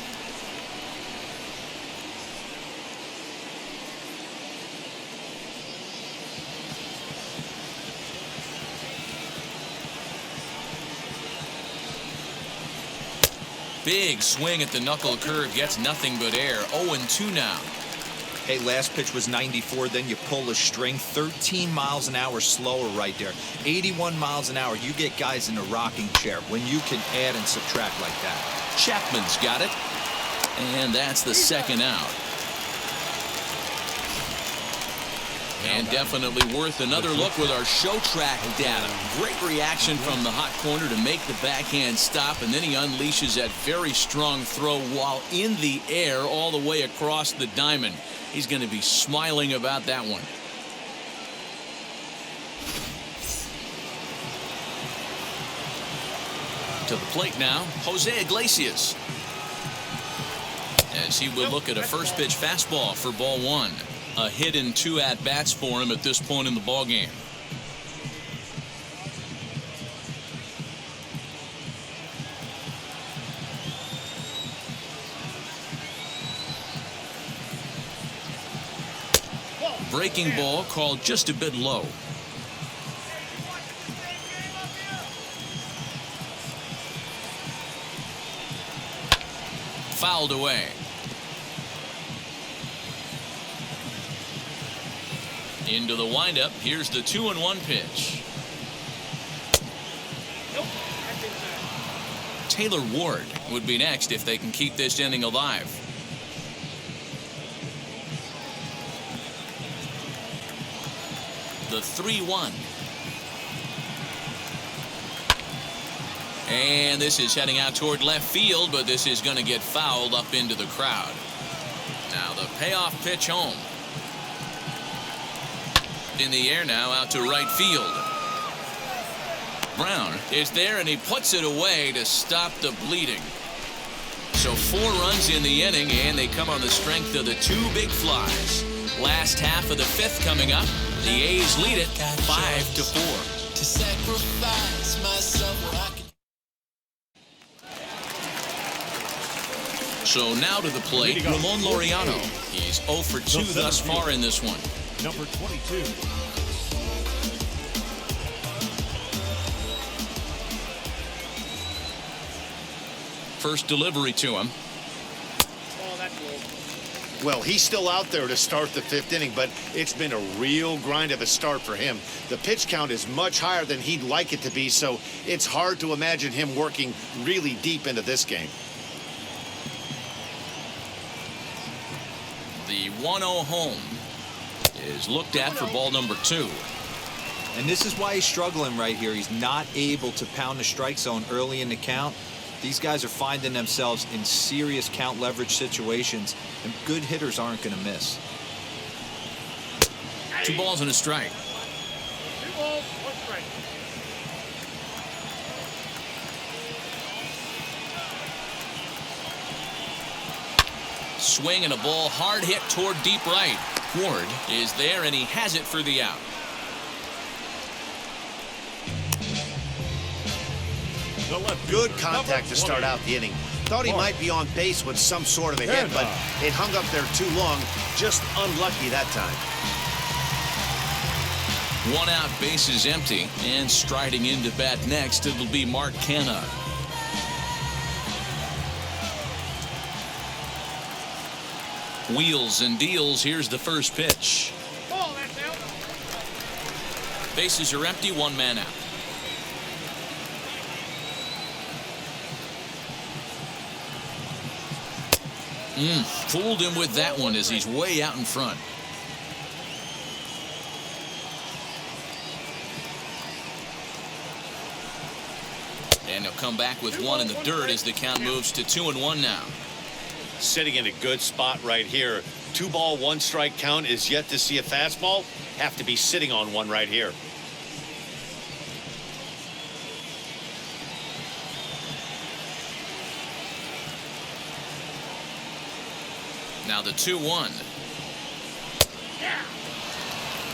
Big swing at the knuckle curve, gets nothing but air. 0-2 now. Hey, last pitch was 94, then you pull a string. 13 miles an hour slower right there. 81 miles an hour. You get guys in a rocking chair when you can add and subtract like that. Chapman's got it. And that's the second out. And definitely worth another look with our show track data. Great reaction from the hot corner to make the backhand stop, and then he unleashes that very strong throw while in the air all the way across the diamond. He's going to be smiling about that one. To the plate now, Jose Iglesias. As he would look at a first pitch fastball for ball one. A hit in 2 at-bats for him at this point in the ballgame. Breaking ball called just a bit low. Fouled away. Into the windup. Here's the 2-1 pitch. Taylor Ward would be next if they can keep this inning alive. The 3-1. And this is heading out toward left field, but this is going to get fouled up into the crowd. Now the payoff pitch home. In the air now out to right field. Brown is there and he puts it away to stop the bleeding. So 4 runs in the inning, and they come on the strength of the 2 big flies. Last half of the 5th coming up. The A's lead it 5-4. To sacrifice myself where I can. So now to the plate, Ramon Laureano. He's 0 for 2 thus far in this one. Number 22. First delivery to him. Well, he's still out there to start the 5th inning, but it's been a real grind of a start for him. The pitch count is much higher than he'd like it to be, so it's hard to imagine him working really deep into this game. The 1-0 home is looked at for ball number 2. And this is why he's struggling right here. He's not able to pound the strike zone early in the count. These guys are finding themselves in serious count leverage situations, and good hitters aren't going to miss. 2 balls and a strike. 2 balls, 1 strike. Swing and a ball hard hit toward deep right. Ward is there and he has it for the out. Good contact to start out the inning. Thought he might be on base with some sort of a hit, but it hung up there too long. Just unlucky that time. 1 out, bases empty, and striding into bat next, it'll be Mark Canha. Wheels and deals. Here's the first pitch. Bases are empty, 1 man out. Fooled him with that one as he's way out in front. And he'll come back with 1 in the dirt as the count moves to 2-1 now. Sitting in a good spot right here. 2 ball, 1 strike count is yet to see a fastball. Have to be sitting on 1 right here. Now the 2-1.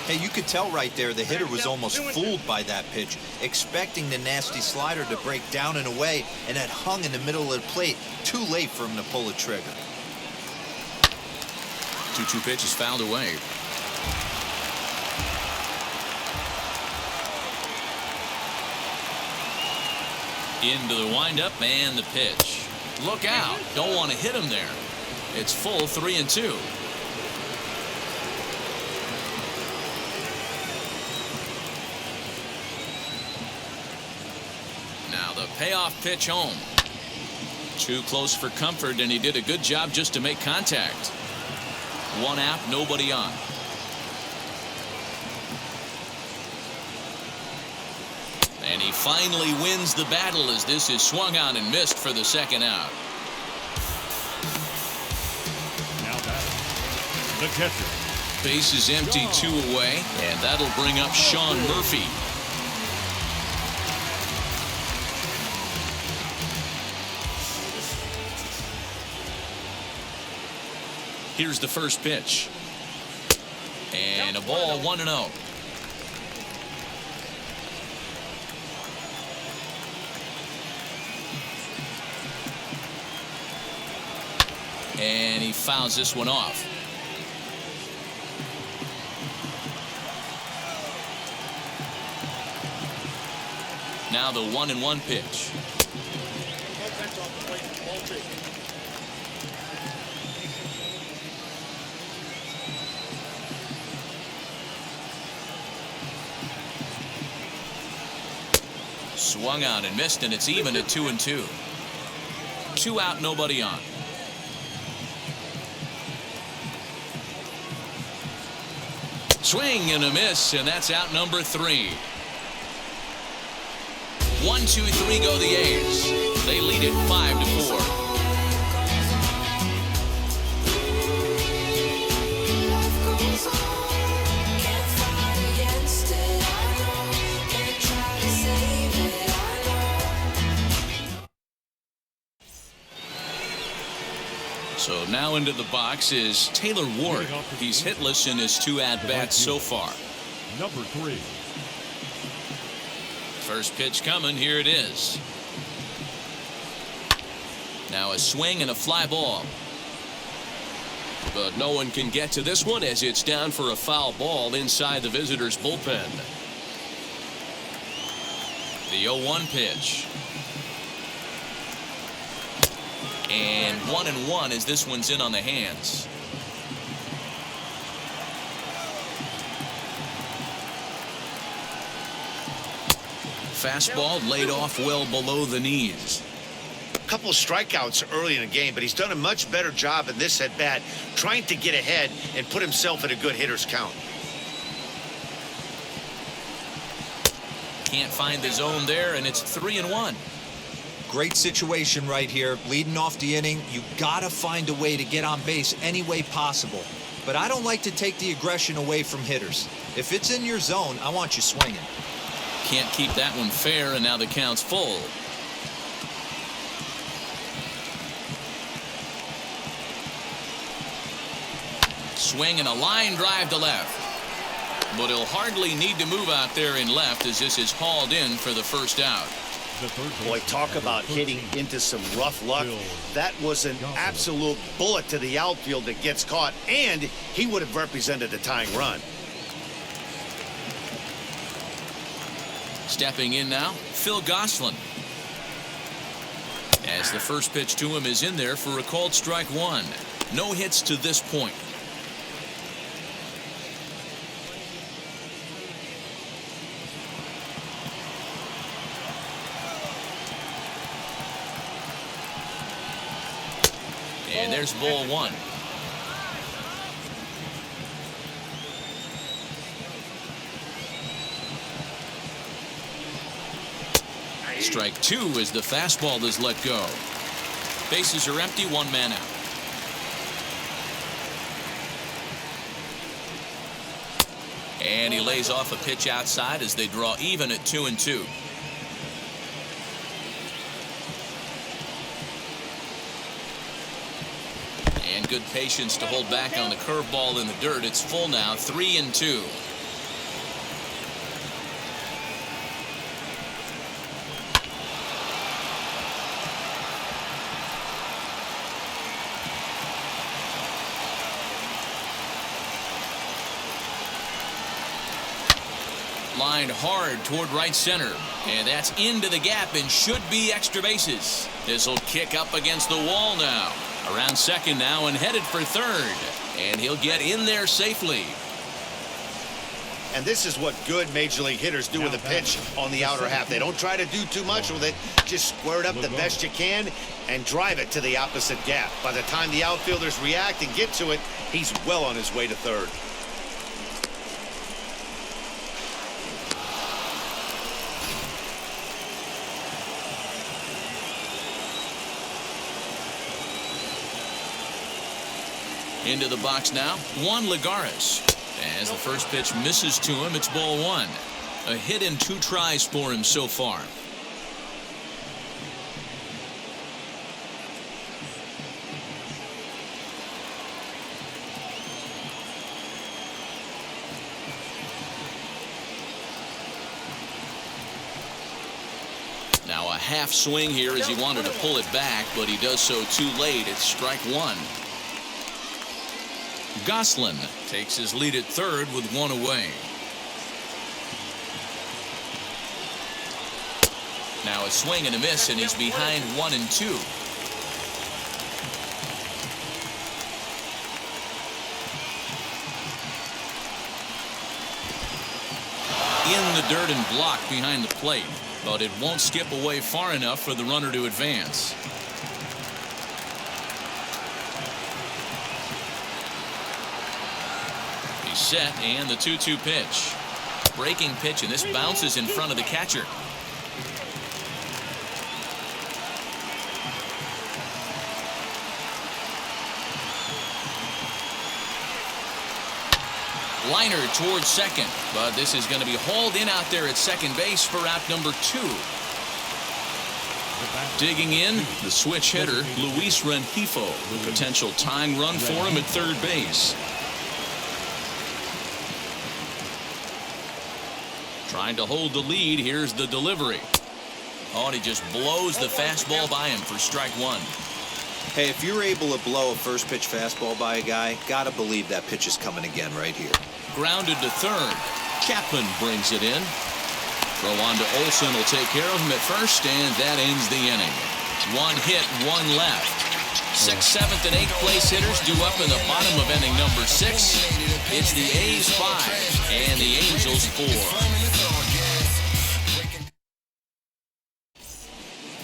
Hey, you could tell right there the hitter was almost fooled by that pitch, expecting the nasty slider to break down and away, and it hung in the middle of the plate. Too late for him to pull a trigger. 2-2 pitch is fouled away. Into the windup and the pitch. Look out. Don't want to hit him there. It's full 3-2. Now the payoff pitch home. Too close for comfort, and he did a good job just to make contact. 1 out, nobody on. And he finally wins the battle as this is swung on and missed for the 2nd out. Now back, the catcher. Base is empty, 2 away, and that'll bring up Sean Murphy. Here's the first pitch. And a ball, 1-0. And he fouls this one off. Now the 1-1 pitch. Swung out and missed, and it's even at 2-2. 2 out, nobody on. Swing and a miss, and that's out number 3. 1, 2, 3 go the A's. They lead it 5-4. So now into the box is Taylor Ward. He's hitless in his 2 at-bats so far. Number 3. First pitch coming. Here it is. Now a swing and a fly ball. But no one can get to this one as it's down for a foul ball inside the visitors' bullpen. The 0-1 pitch. And 1-1 as this one's in on the hands. Fastball laid off well below the knees. A couple of strikeouts early in the game, but he's done a much better job in this at bat trying to get ahead and put himself in a good hitter's count. Can't find the zone there, and it's 3-1. Great situation right here. Leading off the inning, you gotta find a way to get on base any way possible. But I don't like to take the aggression away from hitters. If it's in your zone, I want you swinging. Can't keep that one fair, and now the count's full. Swing and a line drive to left. But he'll hardly need to move out there in left as this is hauled in for the first out. Boy, talk about hitting into some rough luck. That was an absolute bullet to the outfield that gets caught, and he would have represented the tying run. Stepping in now, Phil Gosselin. As the first pitch to him is in there for a called strike 1. No hits to this point. And there's ball 1. Strike 2 as the fastball is let go. Bases are empty, 1 man out. And he lays off a pitch outside as they draw even at 2-2. And good patience to hold back on the curveball in the dirt. It's full now, 3-2. Lined hard toward right center, and that's into the gap and should be extra bases. This will kick up against the wall now. Around second now and headed for third, and he'll get in there safely. And this is what good major league hitters do with a pitch on the outer half. They don't try to do too much with it. Just square it up the best you can and drive it to the opposite gap. By the time the outfielders react and get to it, he's well on his way to third. Into the box now, Juan Lagares. As the first pitch misses to him, it's ball 1. A hit in 2 tries for him so far. half swing here as he wanted to pull it back, but he does so too late. It's strike one. Goslin takes his lead at third with one away. Now a swing and a miss, and he's behind 1-2. In the dirt and blocked behind the plate, but it won't skip away far enough for the runner to advance. He's set, and the 2-2 pitch. Breaking pitch, and this bounces in front of the catcher. Liner towards second, but this is going to be hauled in out there at second base for out number 2. Digging in, the switch hitter, Luis Rengifo. Potential tying run for him at third base. Trying to hold the lead. Here's the delivery. Oh, and he just blows the fastball by him for strike one. Hey, if you're able to blow a first pitch fastball by a guy, gotta believe that pitch is coming again right here. Grounded to third. Chapman brings it in. Throw on to Olsen will take care of him at first, and that ends the inning. One hit, one left. 6th, 7th, and 8th place hitters due up in the bottom of inning number 6. It's the A's 5 and the Angels 4.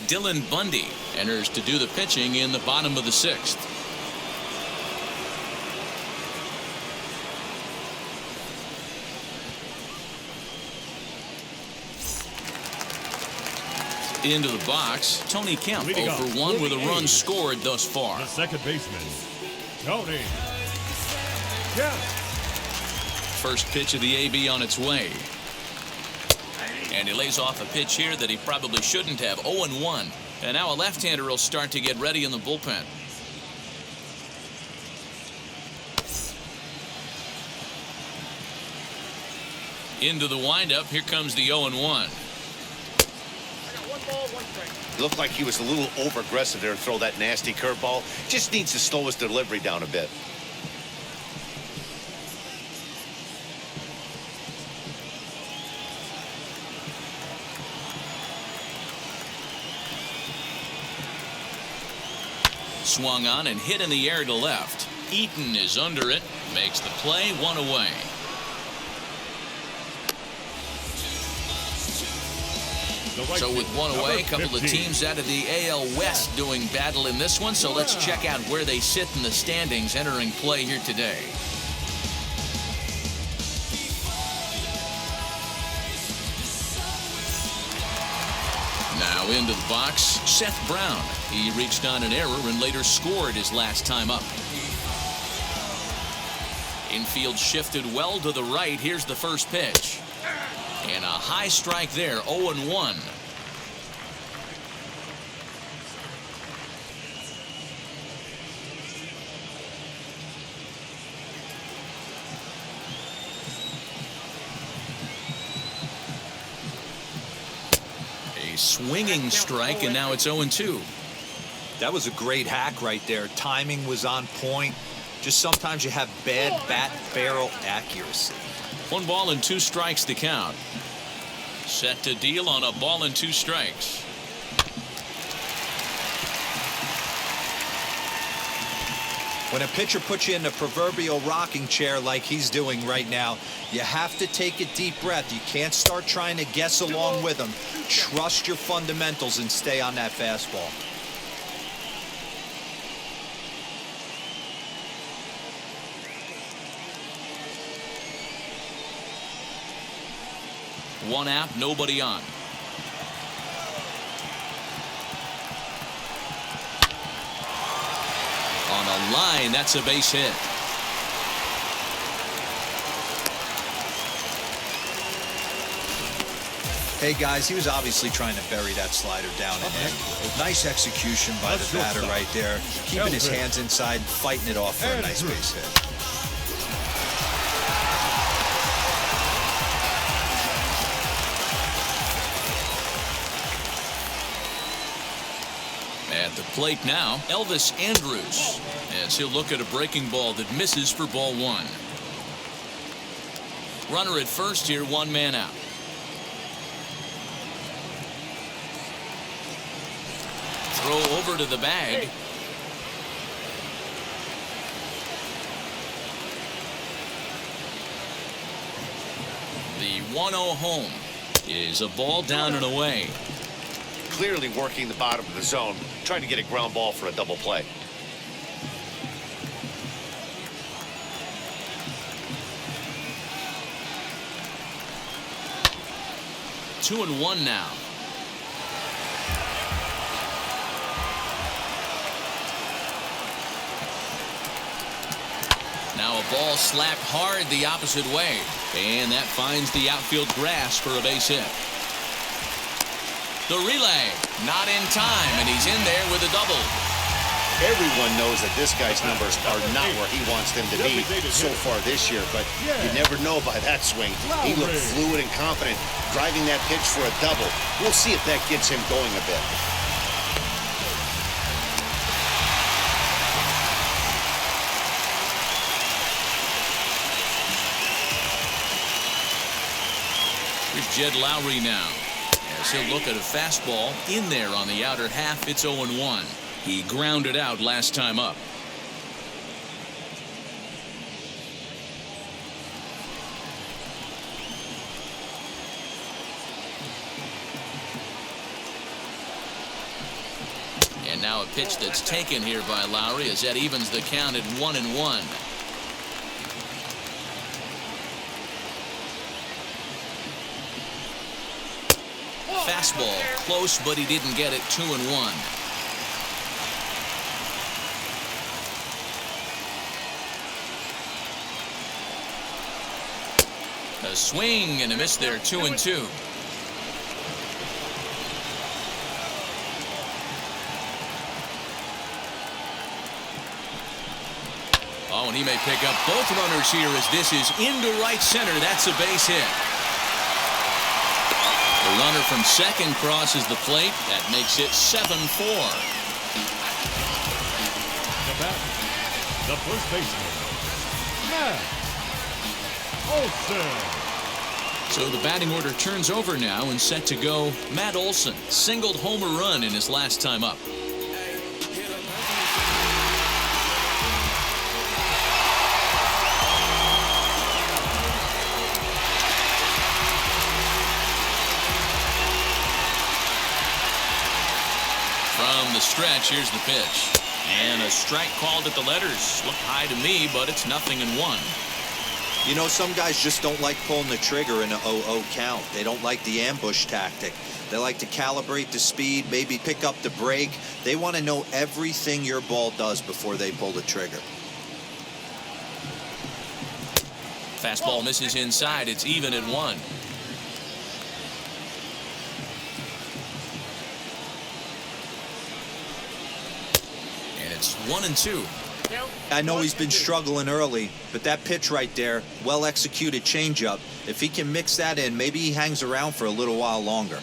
Dylan Bundy enters to do the pitching in the bottom of the 6th. Into the box, Tony Kemp 0 for 1 with a run scored thus far. The second baseman, Tony Kemp. First pitch of the AB on its way. And he lays off a pitch here that he probably shouldn't have. 0-1. And now a left-hander will start to get ready in the bullpen. Into the windup. Here comes the 0-1. It looked like he was a little over-aggressive there to throw that nasty curveball. Just needs to slow his delivery down a bit. Swung on and hit in the air to left. Eaton is under it. Makes the play, one away. So with one away, a couple of teams out of the AL West doing battle in this one. So let's check out where they sit in the standings entering play here today. Now into the box, Seth Brown. He reached on an error and later scored his last time up. Infield shifted well to the right. Here's the first pitch. And a high strike there, 0-1. A swinging strike, and now it's 0-2. That was a great hack right there. Timing was on point. Just sometimes you have bad bat barrel accuracy. 1 ball and 2 strikes to count. Set to deal on a ball and 2 strikes. When a pitcher puts you in the proverbial rocking chair like he's doing right now, you have to take a deep breath. You can't start trying to guess along with him. Trust your fundamentals and stay on that fastball. One out, nobody on. On a line, that's a base hit. Hey guys, he was obviously trying to bury that slider down in there. Nice execution by the batter right there. Keeping his hands inside, fighting it off for a nice base hit. Plate now, Elvis Andrus, as he'll look at a breaking ball that misses for ball one. Runner at first here, one man out. Throw over to the bag. The 1-0 home is a ball down and away. Clearly working the bottom of the zone, trying to get a ground ball for a double play. Two and one now. Now a ball slapped hard the opposite way, and that finds the outfield grass for a base hit. The relay, not in time, and he's in there with a double. Everyone knows that this guy's numbers are not where he wants them to be so far this year, but you never know by that swing. He looked fluid and confident, driving that pitch for a double. We'll see if that gets him going a bit. Here's Jed Lowry now, as he'll look at a fastball in there on the outer half. It's 0-1. He grounded out last time up. And now a pitch that's taken here by Lowry as that evens the count at 1-1. Fastball close, but he didn't get it. 2-1. A swing and a miss there. 2-2. Oh, and he may pick up both runners here as this is into right center. That's a base hit. The runner from second crosses the plate. That makes it 7-4. The bat, the first baseman, Matt Olson. So the batting order turns over now and set to go. Matt Olson singled home a run in his last time up. From the stretch, here's the pitch. And a strike called at the letters. Looked high to me, but it's 0-1. You know, some guys just don't like pulling the trigger in a 0-0 count. They don't like the ambush tactic. They like to calibrate the speed, maybe pick up the brake. They want to know everything your ball does before they pull the trigger. Fastball misses inside. It's even at 1. And it's 1-2. I know he's been struggling early, but that pitch right there, well executed changeup, if he can mix that in, maybe he hangs around for a little while longer.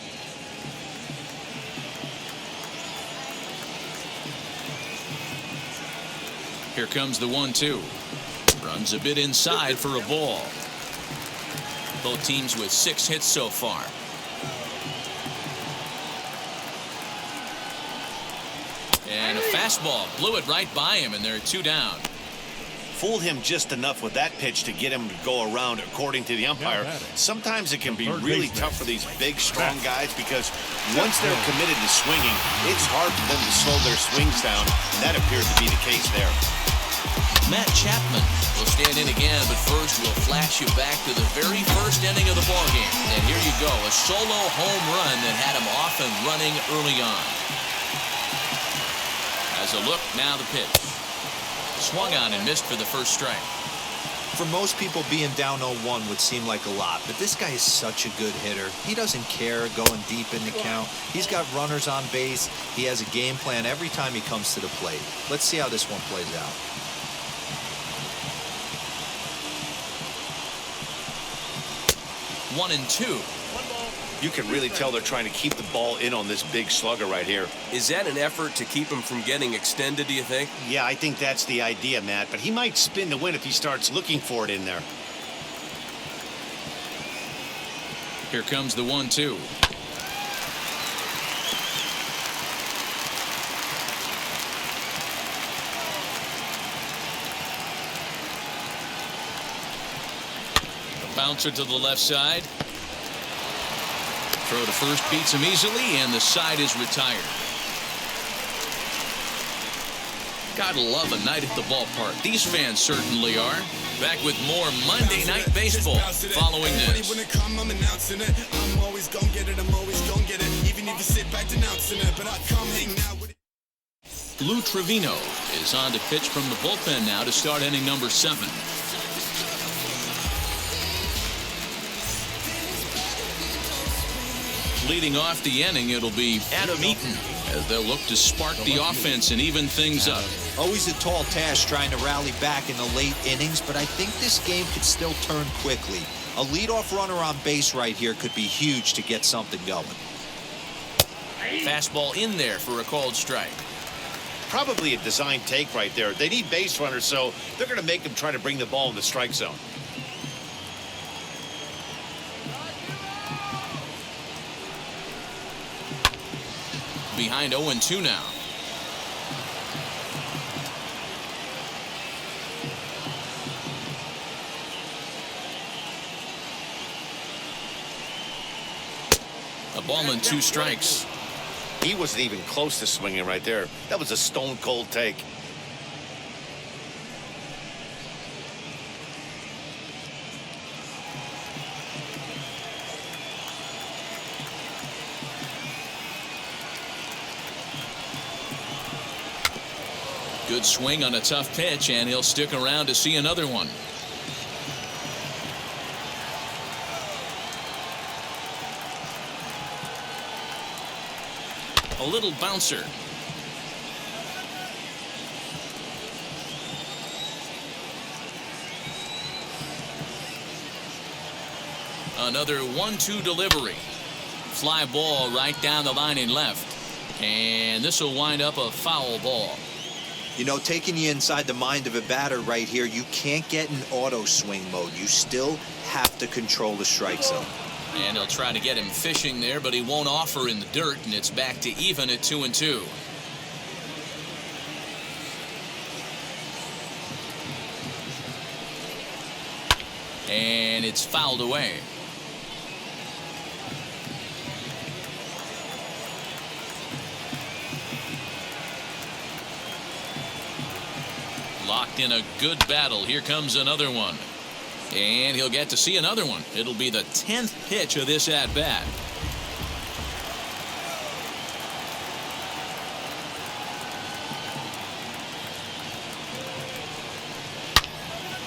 Here comes the 1-2. Runs a bit inside for a ball. Both teams with 6 hits so far. And a fastball blew it right by him, and they're 2 down. Fooled him just enough with that pitch to get him to go around, according to the umpire. Sometimes it can be really tough for these big, strong guys because once they're committed to swinging, it's hard for them to slow their swings down, and that appears to be the case there. Matt Chapman will stand in again, but first we'll flash you back to the very first inning of the ballgame. And here you go, a solo home run that had him off and running early on. As a look, now the pitch. Swung on and missed for the first strike. For most people, being down 0-1 would seem like a lot, but this guy is such a good hitter. He doesn't care going deep in the count. He's got runners on base. He has a game plan every time he comes to the plate. Let's see how this one plays out. You can really tell they're trying to keep the ball in on this big slugger right here. Is that an effort to keep him from getting extended, do you think? Yeah, I think that's the idea, Matt. But he might spin to win if he starts looking for it in there. Here comes the 1-2. Bouncer to the left side. Throw to first beats him easily, and the side is retired. Gotta love a night at the ballpark. These fans certainly are. Back with more Monday Night Baseball following this. When it come, I'm announcing it. I'm always gonna get it. I'm always gonna get it. Even if you sit back denouncing it, but I come hang out with it. Lou Trevino is on to pitch from the bullpen now to start inning number 7. Leading off the inning, it'll be Adam Eaton as they'll look to spark the offense and even things up. Always a tall task trying to rally back in the late innings, but I think this game could still turn quickly. A leadoff runner on base right here could be huge to get something going. Fastball in there for a called strike. Probably a design take right there. They need base runners, so they're going to make them try to bring the ball in the strike zone. Behind 0-2 now. A ball and 2 strikes. He wasn't even close to swinging right there. That was a stone cold take. Good swing on a tough pitch, and he'll stick around to see another one. A little bouncer. Another 1-2 delivery. Fly ball right down the line in left. And this will wind up a foul ball. You know, taking you inside the mind of a batter right here, you can't get in auto swing mode. You still have to control the strike zone. And he'll try to get him fishing there, but he won't offer in the dirt, and it's back to even at 2-2. And it's fouled away. Locked in a good battle. Here comes another one. And he'll get to see another one. It'll be the 10th pitch of this at-bat.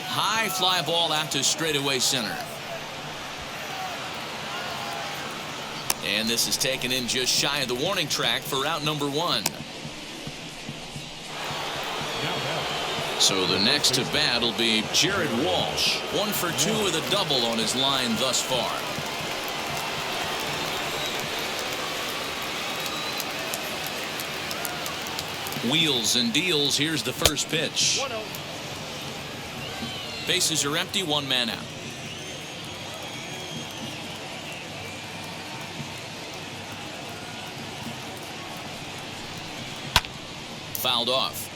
High fly ball out to straightaway center. And this is taken in just shy of the warning track for out number 1. So the next to bat will be Jared Walsh. 1 for 2 with a double on his line thus far. Wheels and deals. Here's the first pitch. 1-0. Bases are empty, 1 man out. Fouled off.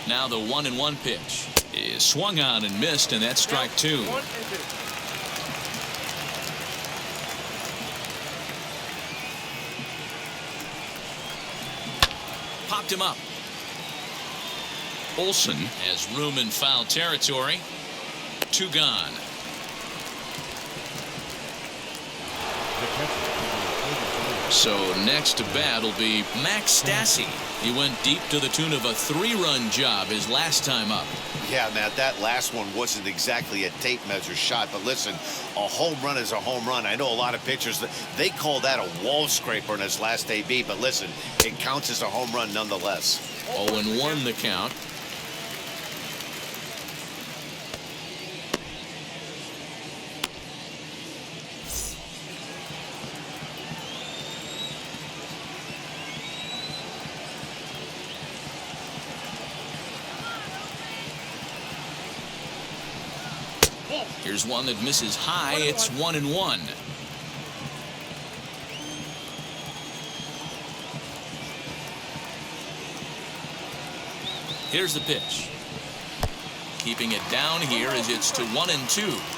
Now the 1-1 pitch is swung on and missed, and that's strike 2. Popped him up. Olsen has room in foul territory. 2 gone. So next to bat will be Max Stassi. He went deep to the tune of a 3-run job his last time up. Yeah, Matt, that last one wasn't exactly a tape measure shot, but listen, a home run is a home run. I know a lot of pitchers, they call that a wall scraper in his last AB, but listen, it counts as a home run nonetheless. 0-1 the count. Here's one that misses high. It's 1-1. Here's the pitch. Keeping it down here as it's to 1-2.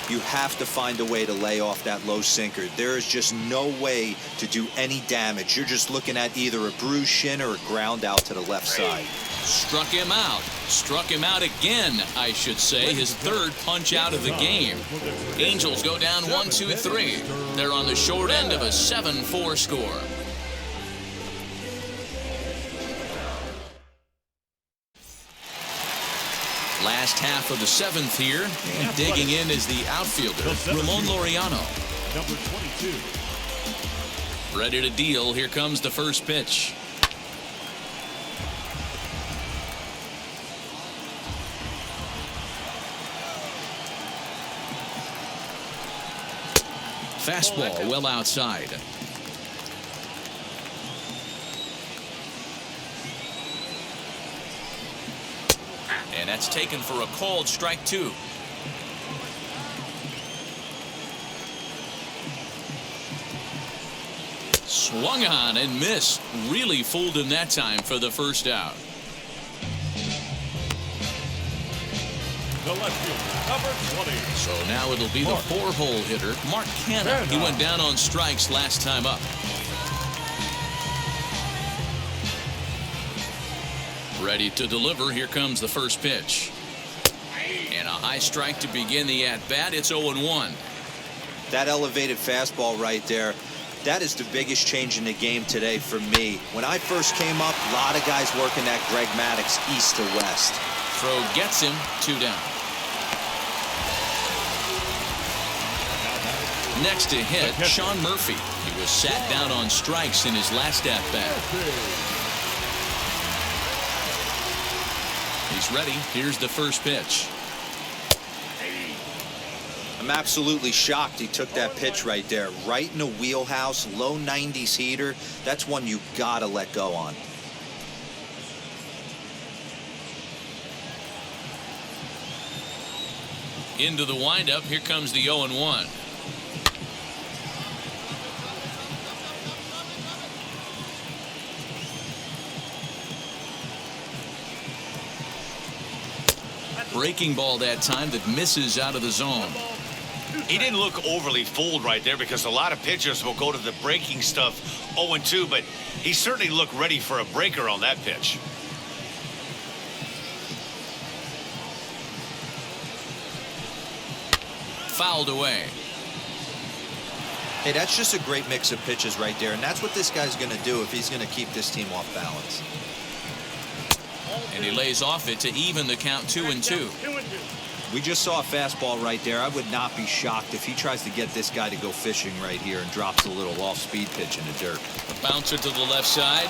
You have to find a way to lay off that low sinker. There is just no way to do any damage. You're just looking at either a bruised shin or a ground out to the left side. Struck him out. Struck him out again, I should say. His third punch out of the game. Angels go down 1-2-3. They're on the short end of a 7-4 score. Last half of the seventh here, and digging in is the outfielder, Ramon Laureano. Number 22. Ready to deal. Here comes the first pitch. Fastball well outside. And that's taken for a called strike 2. Swung on and missed. Really fooled him that time for the first out. The left fielder, number 20. So now it'll be the 4-hole hitter, Mark Canha. He went down on strikes last time up. Ready to deliver. Here comes the first pitch. And a high strike to begin the at-bat. It's 0-1. That elevated fastball right there, that is the biggest change in the game today for me. When I first came up, a lot of guys working that Greg Maddux east to west. Throw gets him. 2 down. Next to hit, Sean Murphy. He was sat down on strikes in his last at-bat. He's ready. Here's the first pitch. I'm absolutely shocked he took that pitch right there. Right in the wheelhouse, low 90s heater. That's one you gotta let go on. Into the windup. Here comes the 0-1. Breaking ball that time that misses out of the zone. He didn't look overly fooled right there because a lot of pitchers will go to the breaking stuff 0-2, but he certainly looked ready for a breaker on that pitch. Fouled away. Hey, that's just a great mix of pitches right there, and that's what this guy's going to do if he's going to keep this team off balance. And he lays off it to even the count 2-2. We just saw a fastball right there. I would not be shocked if he tries to get this guy to go fishing right here and drops a little off-speed pitch in the dirt. A bouncer to the left side.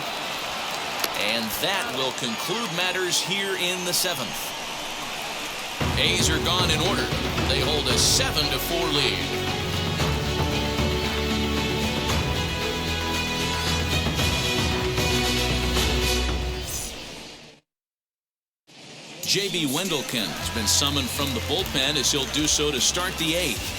And that will conclude matters here in the seventh. A's are gone in order. They hold a 7-4 lead. J.B. Wendelken has been summoned from the bullpen as he'll do so to start the 8th.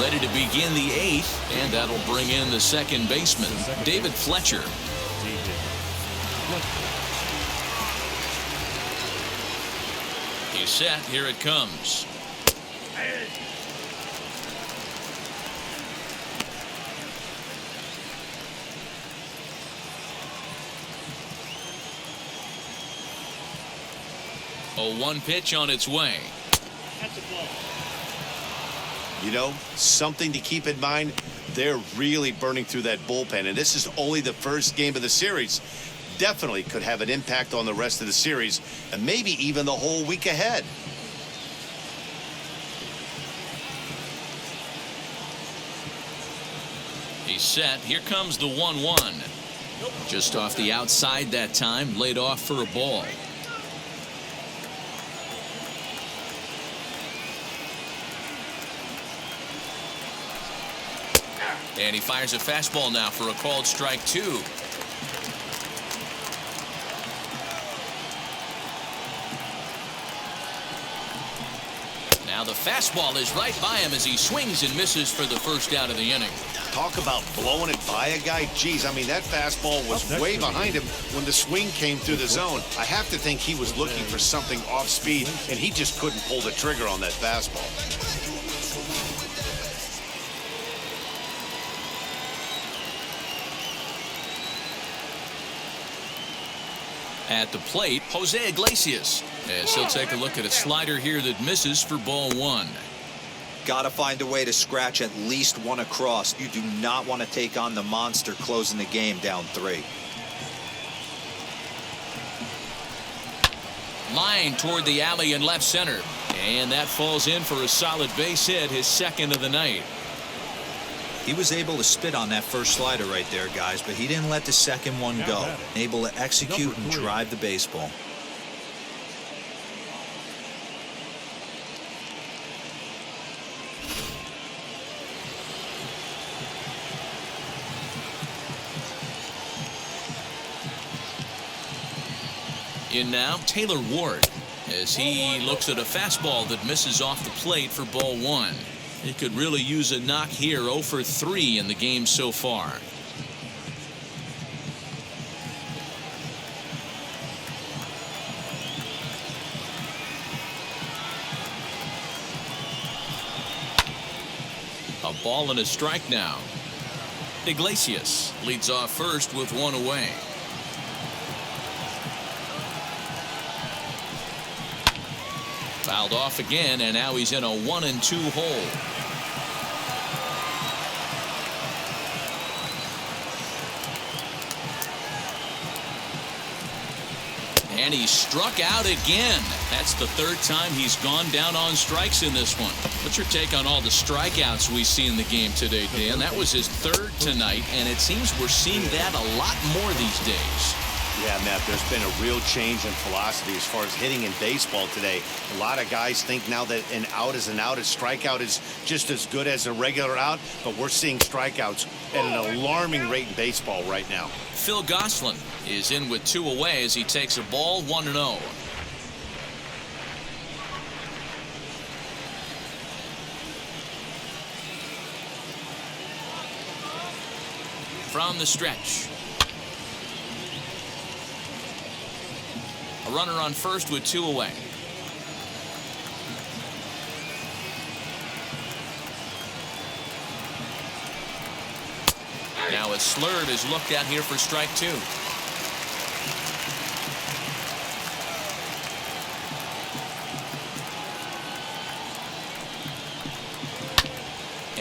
Ready to begin the 8th, and that'll bring in the second baseman, David Fletcher. He's set. Here it comes. A 1 pitch on its way. You know, something to keep in mind, they're really burning through that bullpen, and this is only the first game of the series. Definitely could have an impact on the rest of the series, and maybe even the whole week ahead. He's set. Here comes the 1-1. Just off the outside that time, laid off for a ball. And he fires a fastball now for a called strike 2. Now the fastball is right by him as he swings and misses for the first out of the inning. Talk about blowing it by a guy. Geez, I mean, that fastball was way behind him when the swing came through the zone. I have to think he was looking for something off speed, and he just couldn't pull the trigger on that fastball. At the plate, Jose Iglesias, as he'll take a look at a slider here that misses for ball 1. Got to find a way to scratch at least one across. You do not want to take on the monster closing the game down 3. Line toward the alley in left center. And that falls in for a solid base hit, his second of the night. He was able to spit on that first slider right there, guys, but he didn't let the second one go. Able to execute and drive the baseball. In now, Taylor Ward, as he looks at a fastball that misses off the plate for ball 1. He could really use a knock here. 0 for 3 in the game so far. A ball and a strike now. Iglesias leads off first with 1 away. Fouled off again, and now he's in a 1-2 hole. And he struck out again. That's the 3rd time he's gone down on strikes in this one. What's your take on all the strikeouts we see in the game today, Dan? That was his 3rd tonight, and it seems we're seeing that a lot more these days. Yeah, Matt, there's been a real change in philosophy as far as hitting in baseball today. A lot of guys think now that an out is an out. A strikeout is just as good as a regular out, but we're seeing strikeouts at an alarming rate in baseball right now. Phil Gosselin is in with 2 away as he takes a ball 1-0. From the stretch. A runner on first with 2 away. Now a slurve is looked at here for strike 2.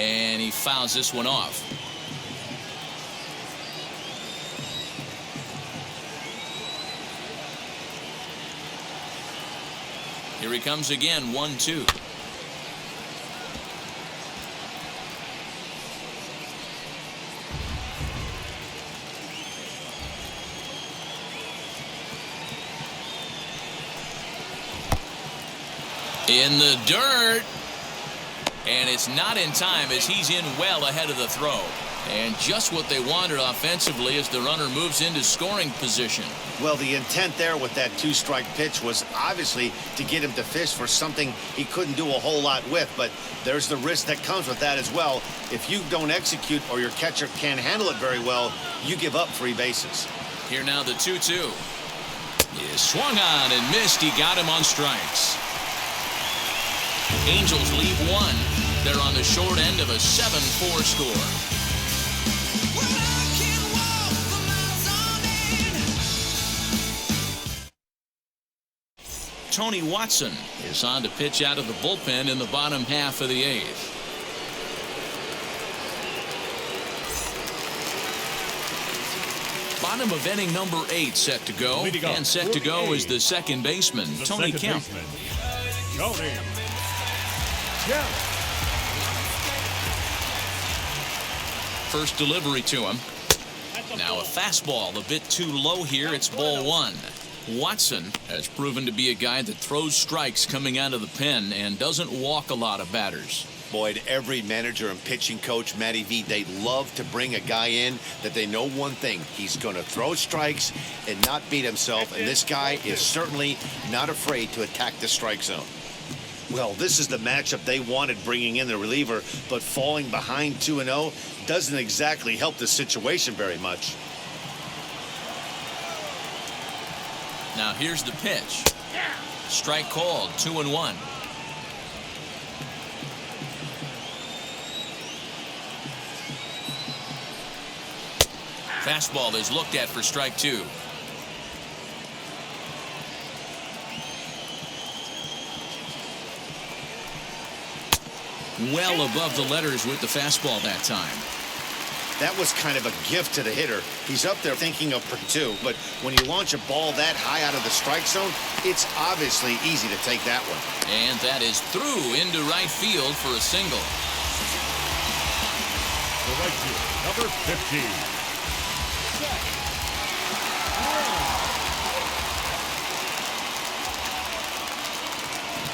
And he fouls this one off. Here he comes again, 1-2. In the dirt. And it's not in time as he's in well ahead of the throw. And just what they wanted offensively as the runner moves into scoring position. Well, the intent there with that 2-strike pitch was obviously to get him to fish for something he couldn't do a whole lot with, but there's the risk that comes with that as well. If you don't execute or your catcher can't handle it very well, you give up 3 bases. Here now the 2-2. Is swung on and missed. He got him on strikes. Angels leave 1. They're on the short end of a 7-4 score. Tony Watson is on to pitch out of the bullpen in the bottom half of the 8th. Bottom of inning number 8 set to go. And set to go is the second baseman, Tony Kemp. Tony Kemp. First delivery to him. Now a fastball a bit too low here. It's ball 1. Watson has proven to be a guy that throws strikes coming out of the pen and doesn't walk a lot of batters. Boyd, every manager and pitching coach, Matty V, they love to bring a guy in that they know one thing. He's going to throw strikes and not beat himself, and this guy is certainly not afraid to attack the strike zone. Well, this is the matchup they wanted, bringing in the reliever, but falling behind 2-0 doesn't exactly help the situation very much. Now here's the pitch. Strike called, 2-1. Fastball is looked at for strike 2. Well above the letters with the fastball that time. That was kind of a gift to the hitter. He's up there thinking of for 2, but when you launch a ball that high out of the strike zone, it's obviously easy to take that one. And that is through into right field for a single. The right field, number 15.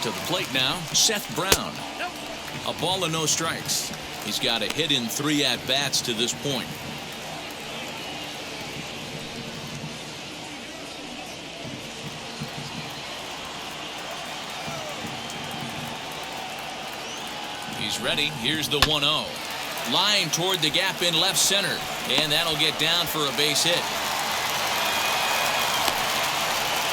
To the plate now, Seth Brown. A ball and no strikes. He's got a hit in 3 at-bats to this point. He's ready. Here's the 1-0. Line toward the gap in left center. And that'll get down for a base hit.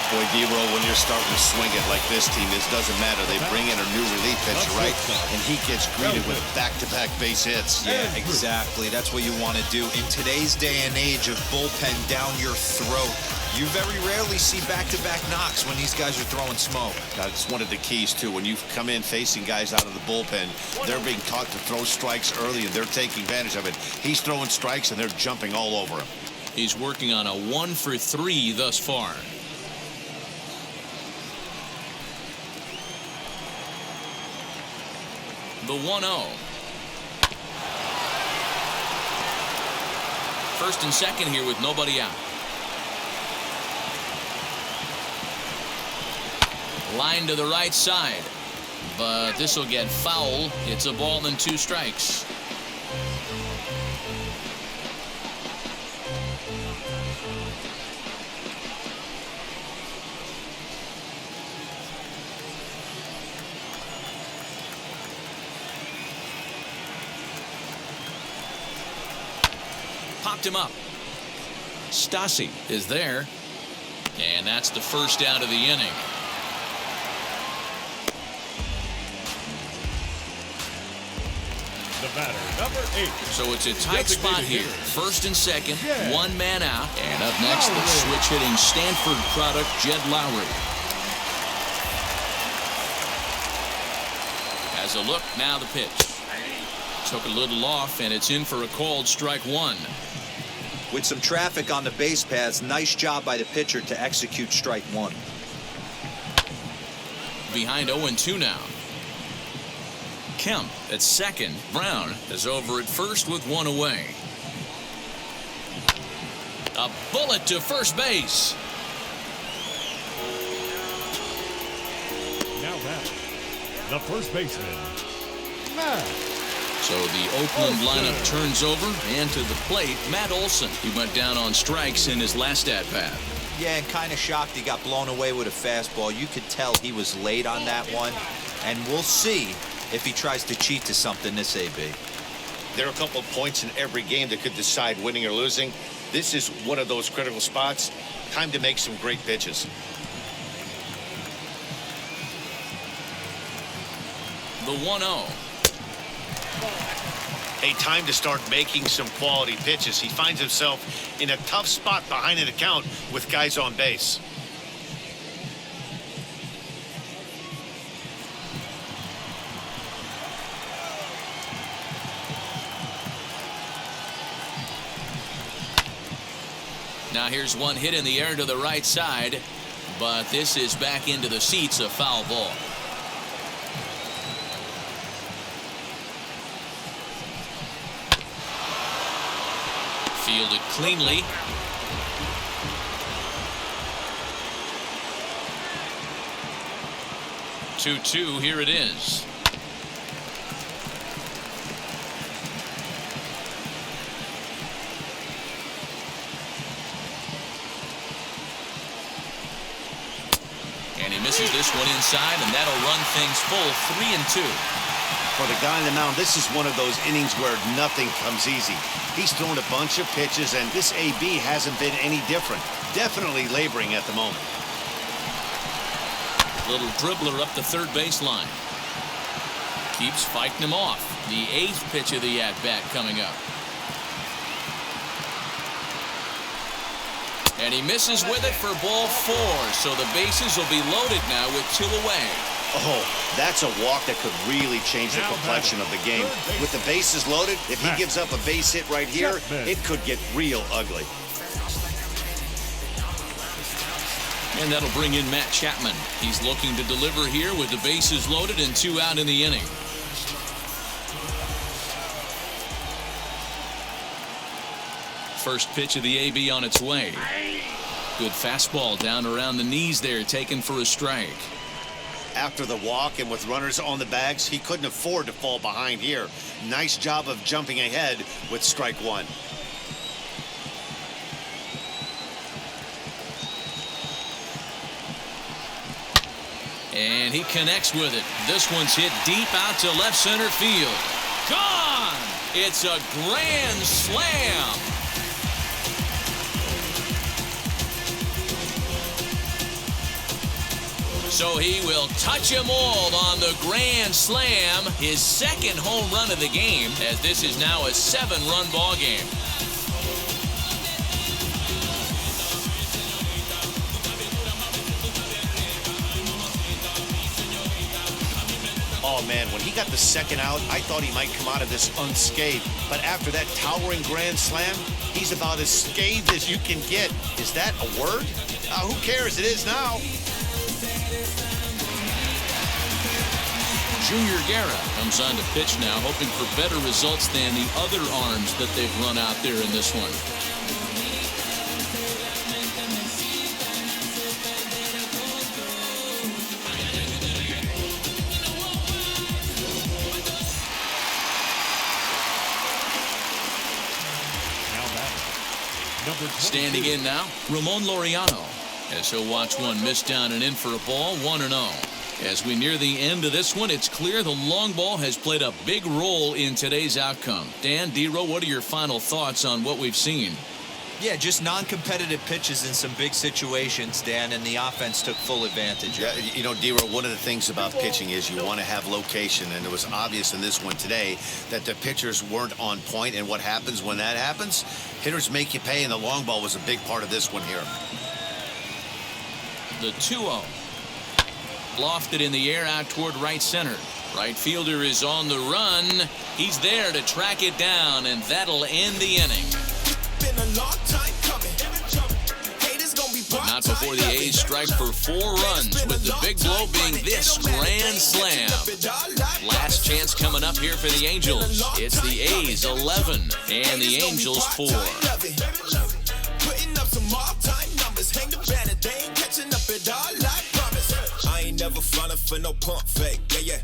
Boy, D-Roll, when you're starting to swing it like this team, this doesn't matter. They bring in a new relief pitcher, right? And he gets greeted with back-to-back base hits. Yeah, exactly. That's what you want to do. In today's day and age of bullpen down your throat, you very rarely see back-to-back knocks when these guys are throwing smoke. That's one of the keys, too. When you come in facing guys out of the bullpen, they're being taught to throw strikes early, and they're taking advantage of it. He's throwing strikes, and they're jumping all over him. He's working on a 1 for 3 thus far. The 1-0. First and second here with nobody out. Line to the right side. But this will get foul. It's a ball and 2 strikes. Popped him up. Stassi is there. And that's the first out of the inning. The batter, number 8. So it's a tight spot here. First and second, 1 man out. And up next, the switch-hitting Stanford product, Jed Lowry. Has a look, now the pitch. Took a little off, and it's in for a called strike 1. With some traffic on the base paths, nice job by the pitcher to execute strike 1. Behind 0-2 now. Kemp at second. Brown is over at first with 1 away. A bullet to first base. Now batting, the first baseman, Matt. So the Oakland lineup turns over, and to the plate, Matt Olson. He went down on strikes in his last at-bat. Yeah, and kind of shocked he got blown away with a fastball. You could tell he was late on that one, and we'll see if he tries to cheat to something this AB. There are a couple of points in every game that could decide winning or losing. This is one of those critical spots. Time to make some great pitches. The 1-0. A time to start making some quality pitches. He finds himself in a tough spot behind an account with guys on base. Now here's one hit in the air to the right side, but this is back into the seats, a foul ball. Fielded cleanly. Two-two, here it is. And he misses this one inside, and that'll run things full 3-2. For the guy on the mound, this is one of those innings where nothing comes easy. He's thrown a bunch of pitches, and this AB hasn't been any different. Definitely laboring at the moment. Little dribbler up the third baseline. Keeps fighting him off. The 8th pitch of the at-bat coming up. And he misses with it for ball 4. So the bases will be loaded now with 2 away. Oh, that's a walk that could really change the complexion of the game. With the bases loaded, if he gives up a base hit right here, it could get real ugly. And that'll bring in Matt Chapman. He's looking to deliver here with the bases loaded and 2 out in the inning. First pitch of the AB on its way. Good fastball down around the knees there, taken for a strike. After the walk and with runners on the bags, he couldn't afford to fall behind here. Nice job of jumping ahead with strike 1. And he connects with it. This one's hit deep out to left center field. Gone! It's a grand slam. So he will touch them all on the grand slam, his 2nd home run of the game, as this is now a 7-run ball game. Oh, man, when he got the 2nd out, I thought he might come out of this unscathed. But after that towering grand slam, he's about as scathed as you can get. Is that a word? Who cares? It is now. Junior Guerra comes on to pitch now, hoping for better results than the other arms that they've run out there in this one. Standing in now, Ramon Laureano, as he'll watch one miss down and in for a ball, 1-0. As we near the end of this one, it's clear the long ball has played a big role in today's outcome. Dan, D-Row, what are your final thoughts on what we've seen? Yeah, just non-competitive pitches in some big situations, Dan, and the offense took full advantage. Yeah, you know, D-Row, one of the things about pitching is you want to have location, and it was obvious in this one today that the pitchers weren't on point, and what happens when that happens? Hitters make you pay, and the long ball was a big part of this one here. The 2-0. Lofted in the air out toward right center. Right fielder is on the run. He's there to track it down, and that'll end the inning. But not before the A's strike for 4 runs, with the big blow being this grand slam. Last chance coming up here for the Angels. It's the A's 11 and the Angels 4. Putting up some all-time numbers, hang the banner, they ain't catching up at all, I promise. I ain't never falling for no pump fake, yeah.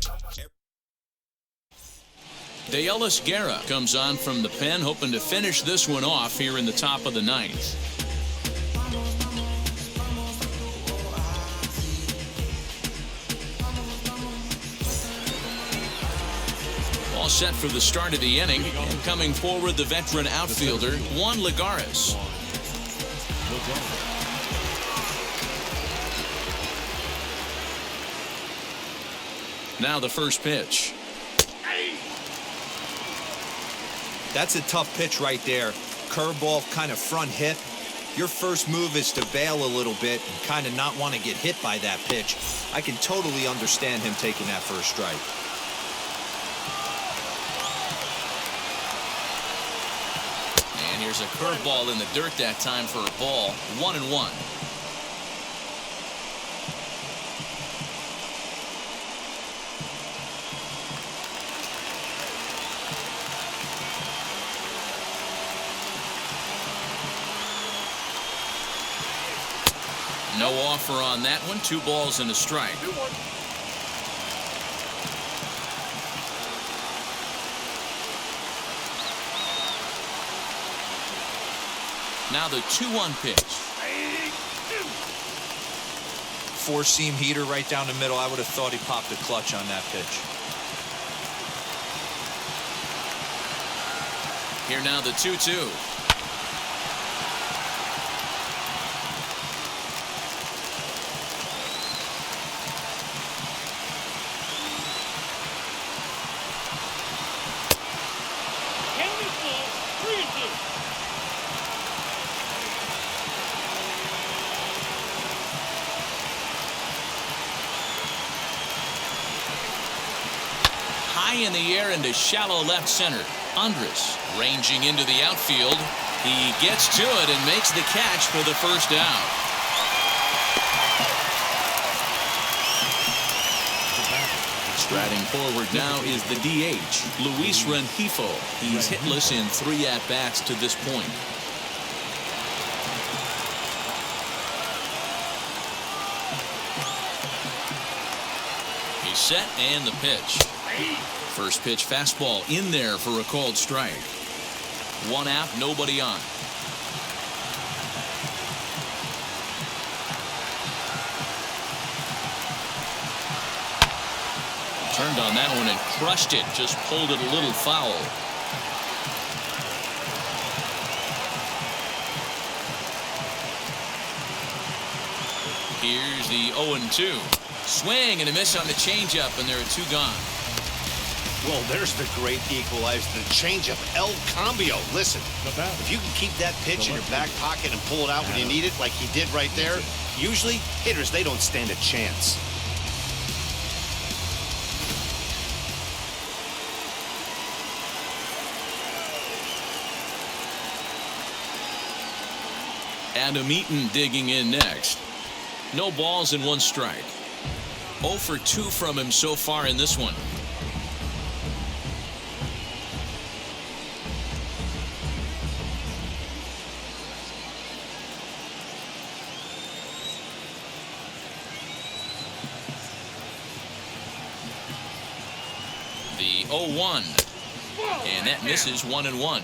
Deolis Guerra comes on from the pen, hoping to finish this one off here in the top of the 9th. All set for the start of the inning, and coming forward the veteran outfielder Juan Lagares. Now the first pitch. That's a tough pitch right there. Curveball, kind of front hip. Your first move is to bail a little bit and kind of not want to get hit by that pitch. I can totally understand him taking that first strike. And here's a curveball in the dirt that time for a ball. 1-1. No offer on that one. 2 balls and a strike. Now the 2-1 pitch. four-seam heater right down the middle. I would have thought he popped a clutch on that pitch. Here now the 2-2. High in the air into shallow left center. Andres ranging into the outfield. He gets to it and makes the catch for the first down. Striding forward now is the DH, Luis Rengifo. He's hitless in 3 at-bats to this point. He's set and the pitch. First pitch fastball in there for a called strike. 1 out, nobody on. Turned on that one and crushed it. Just pulled it a little foul. Here's the 0-2. Swing and a miss on the changeup, and there are 2 gone. Well, there's the great equalizer, the changeup, El Cambio. Listen, if you can keep that pitch in your back pocket and pull it out when you need it, like he did right there, usually hitters, they don't stand a chance. Adam Eaton digging in next. No balls and 1 strike. 0 for 2 from him so far in this one. The 0-1. And that misses 1-1.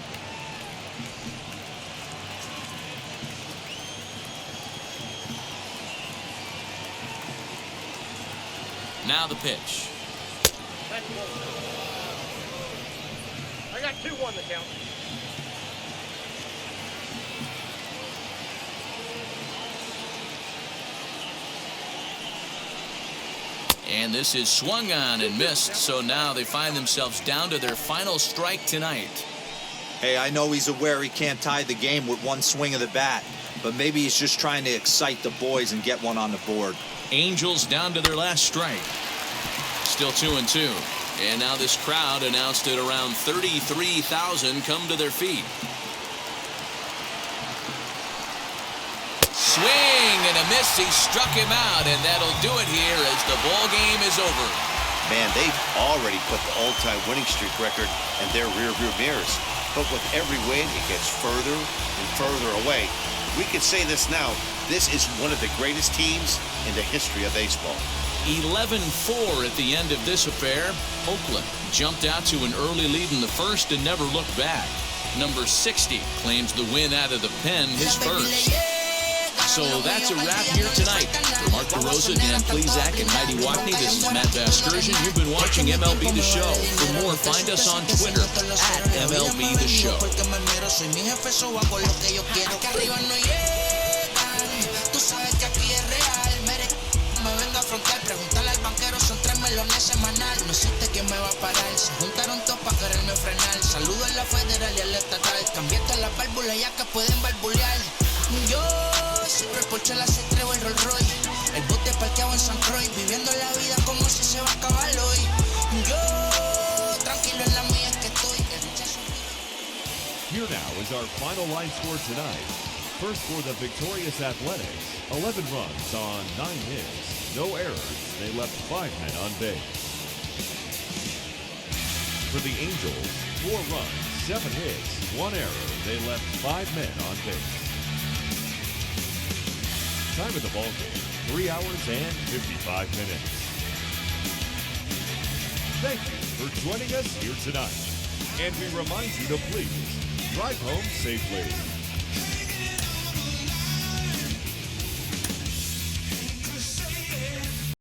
Now the pitch. I got 2-1 to count. And this is swung on and missed, so now they find themselves down to their final strike tonight. Hey, I know he's aware he can't tie the game with 1 swing of the bat, but maybe he's just trying to excite the boys and get one on the board. Angels down to their last strike. Still 2-2. And now this crowd announced at around 33,000 come to their feet. Swing and a miss. He struck him out, and that'll do it here as the ball game is over. Man, they've already put the all-time winning streak record in their rearview mirrors. But with every win, it gets further and further away. We could say this now. This is one of the greatest teams in the history of baseball. 11-4 at the end of this affair. Oakland jumped out to an early lead in the first and never looked back. Number 60 claims the win out of the pen, his first. So that's a wrap here tonight. For Mark DeRosa, Dan Plezak, and Heidi Watney, this is Matt Vasgersian. You've been watching MLB The Show. For more, find us on Twitter at MLB The Show. Preguntarle al banquero, son 3 melones semanal. No existe quien me va a parar. Se juntaron todos para quererme frenar. Saludo a la federal y al estatal. Cambié todas las válvulas ya que pueden barbulear. Yo siempre el Porsche la se trevo el Rolls Royce. El bote parqueado en San Croix. Viviendo la vida como si se va a acabar hoy. Yo tranquilo en la mía que estoy. Here now is our final line score tonight. First for the victorious Athletics, 11 runs on 9 hits. No errors. They left 5 men on base. For the Angels, 4 runs, 7 hits, 1 error. They left 5 men on base. Time of the ball game, 3 hours and 55 minutes. Thank you for joining us here tonight. And we remind you to please drive home safely.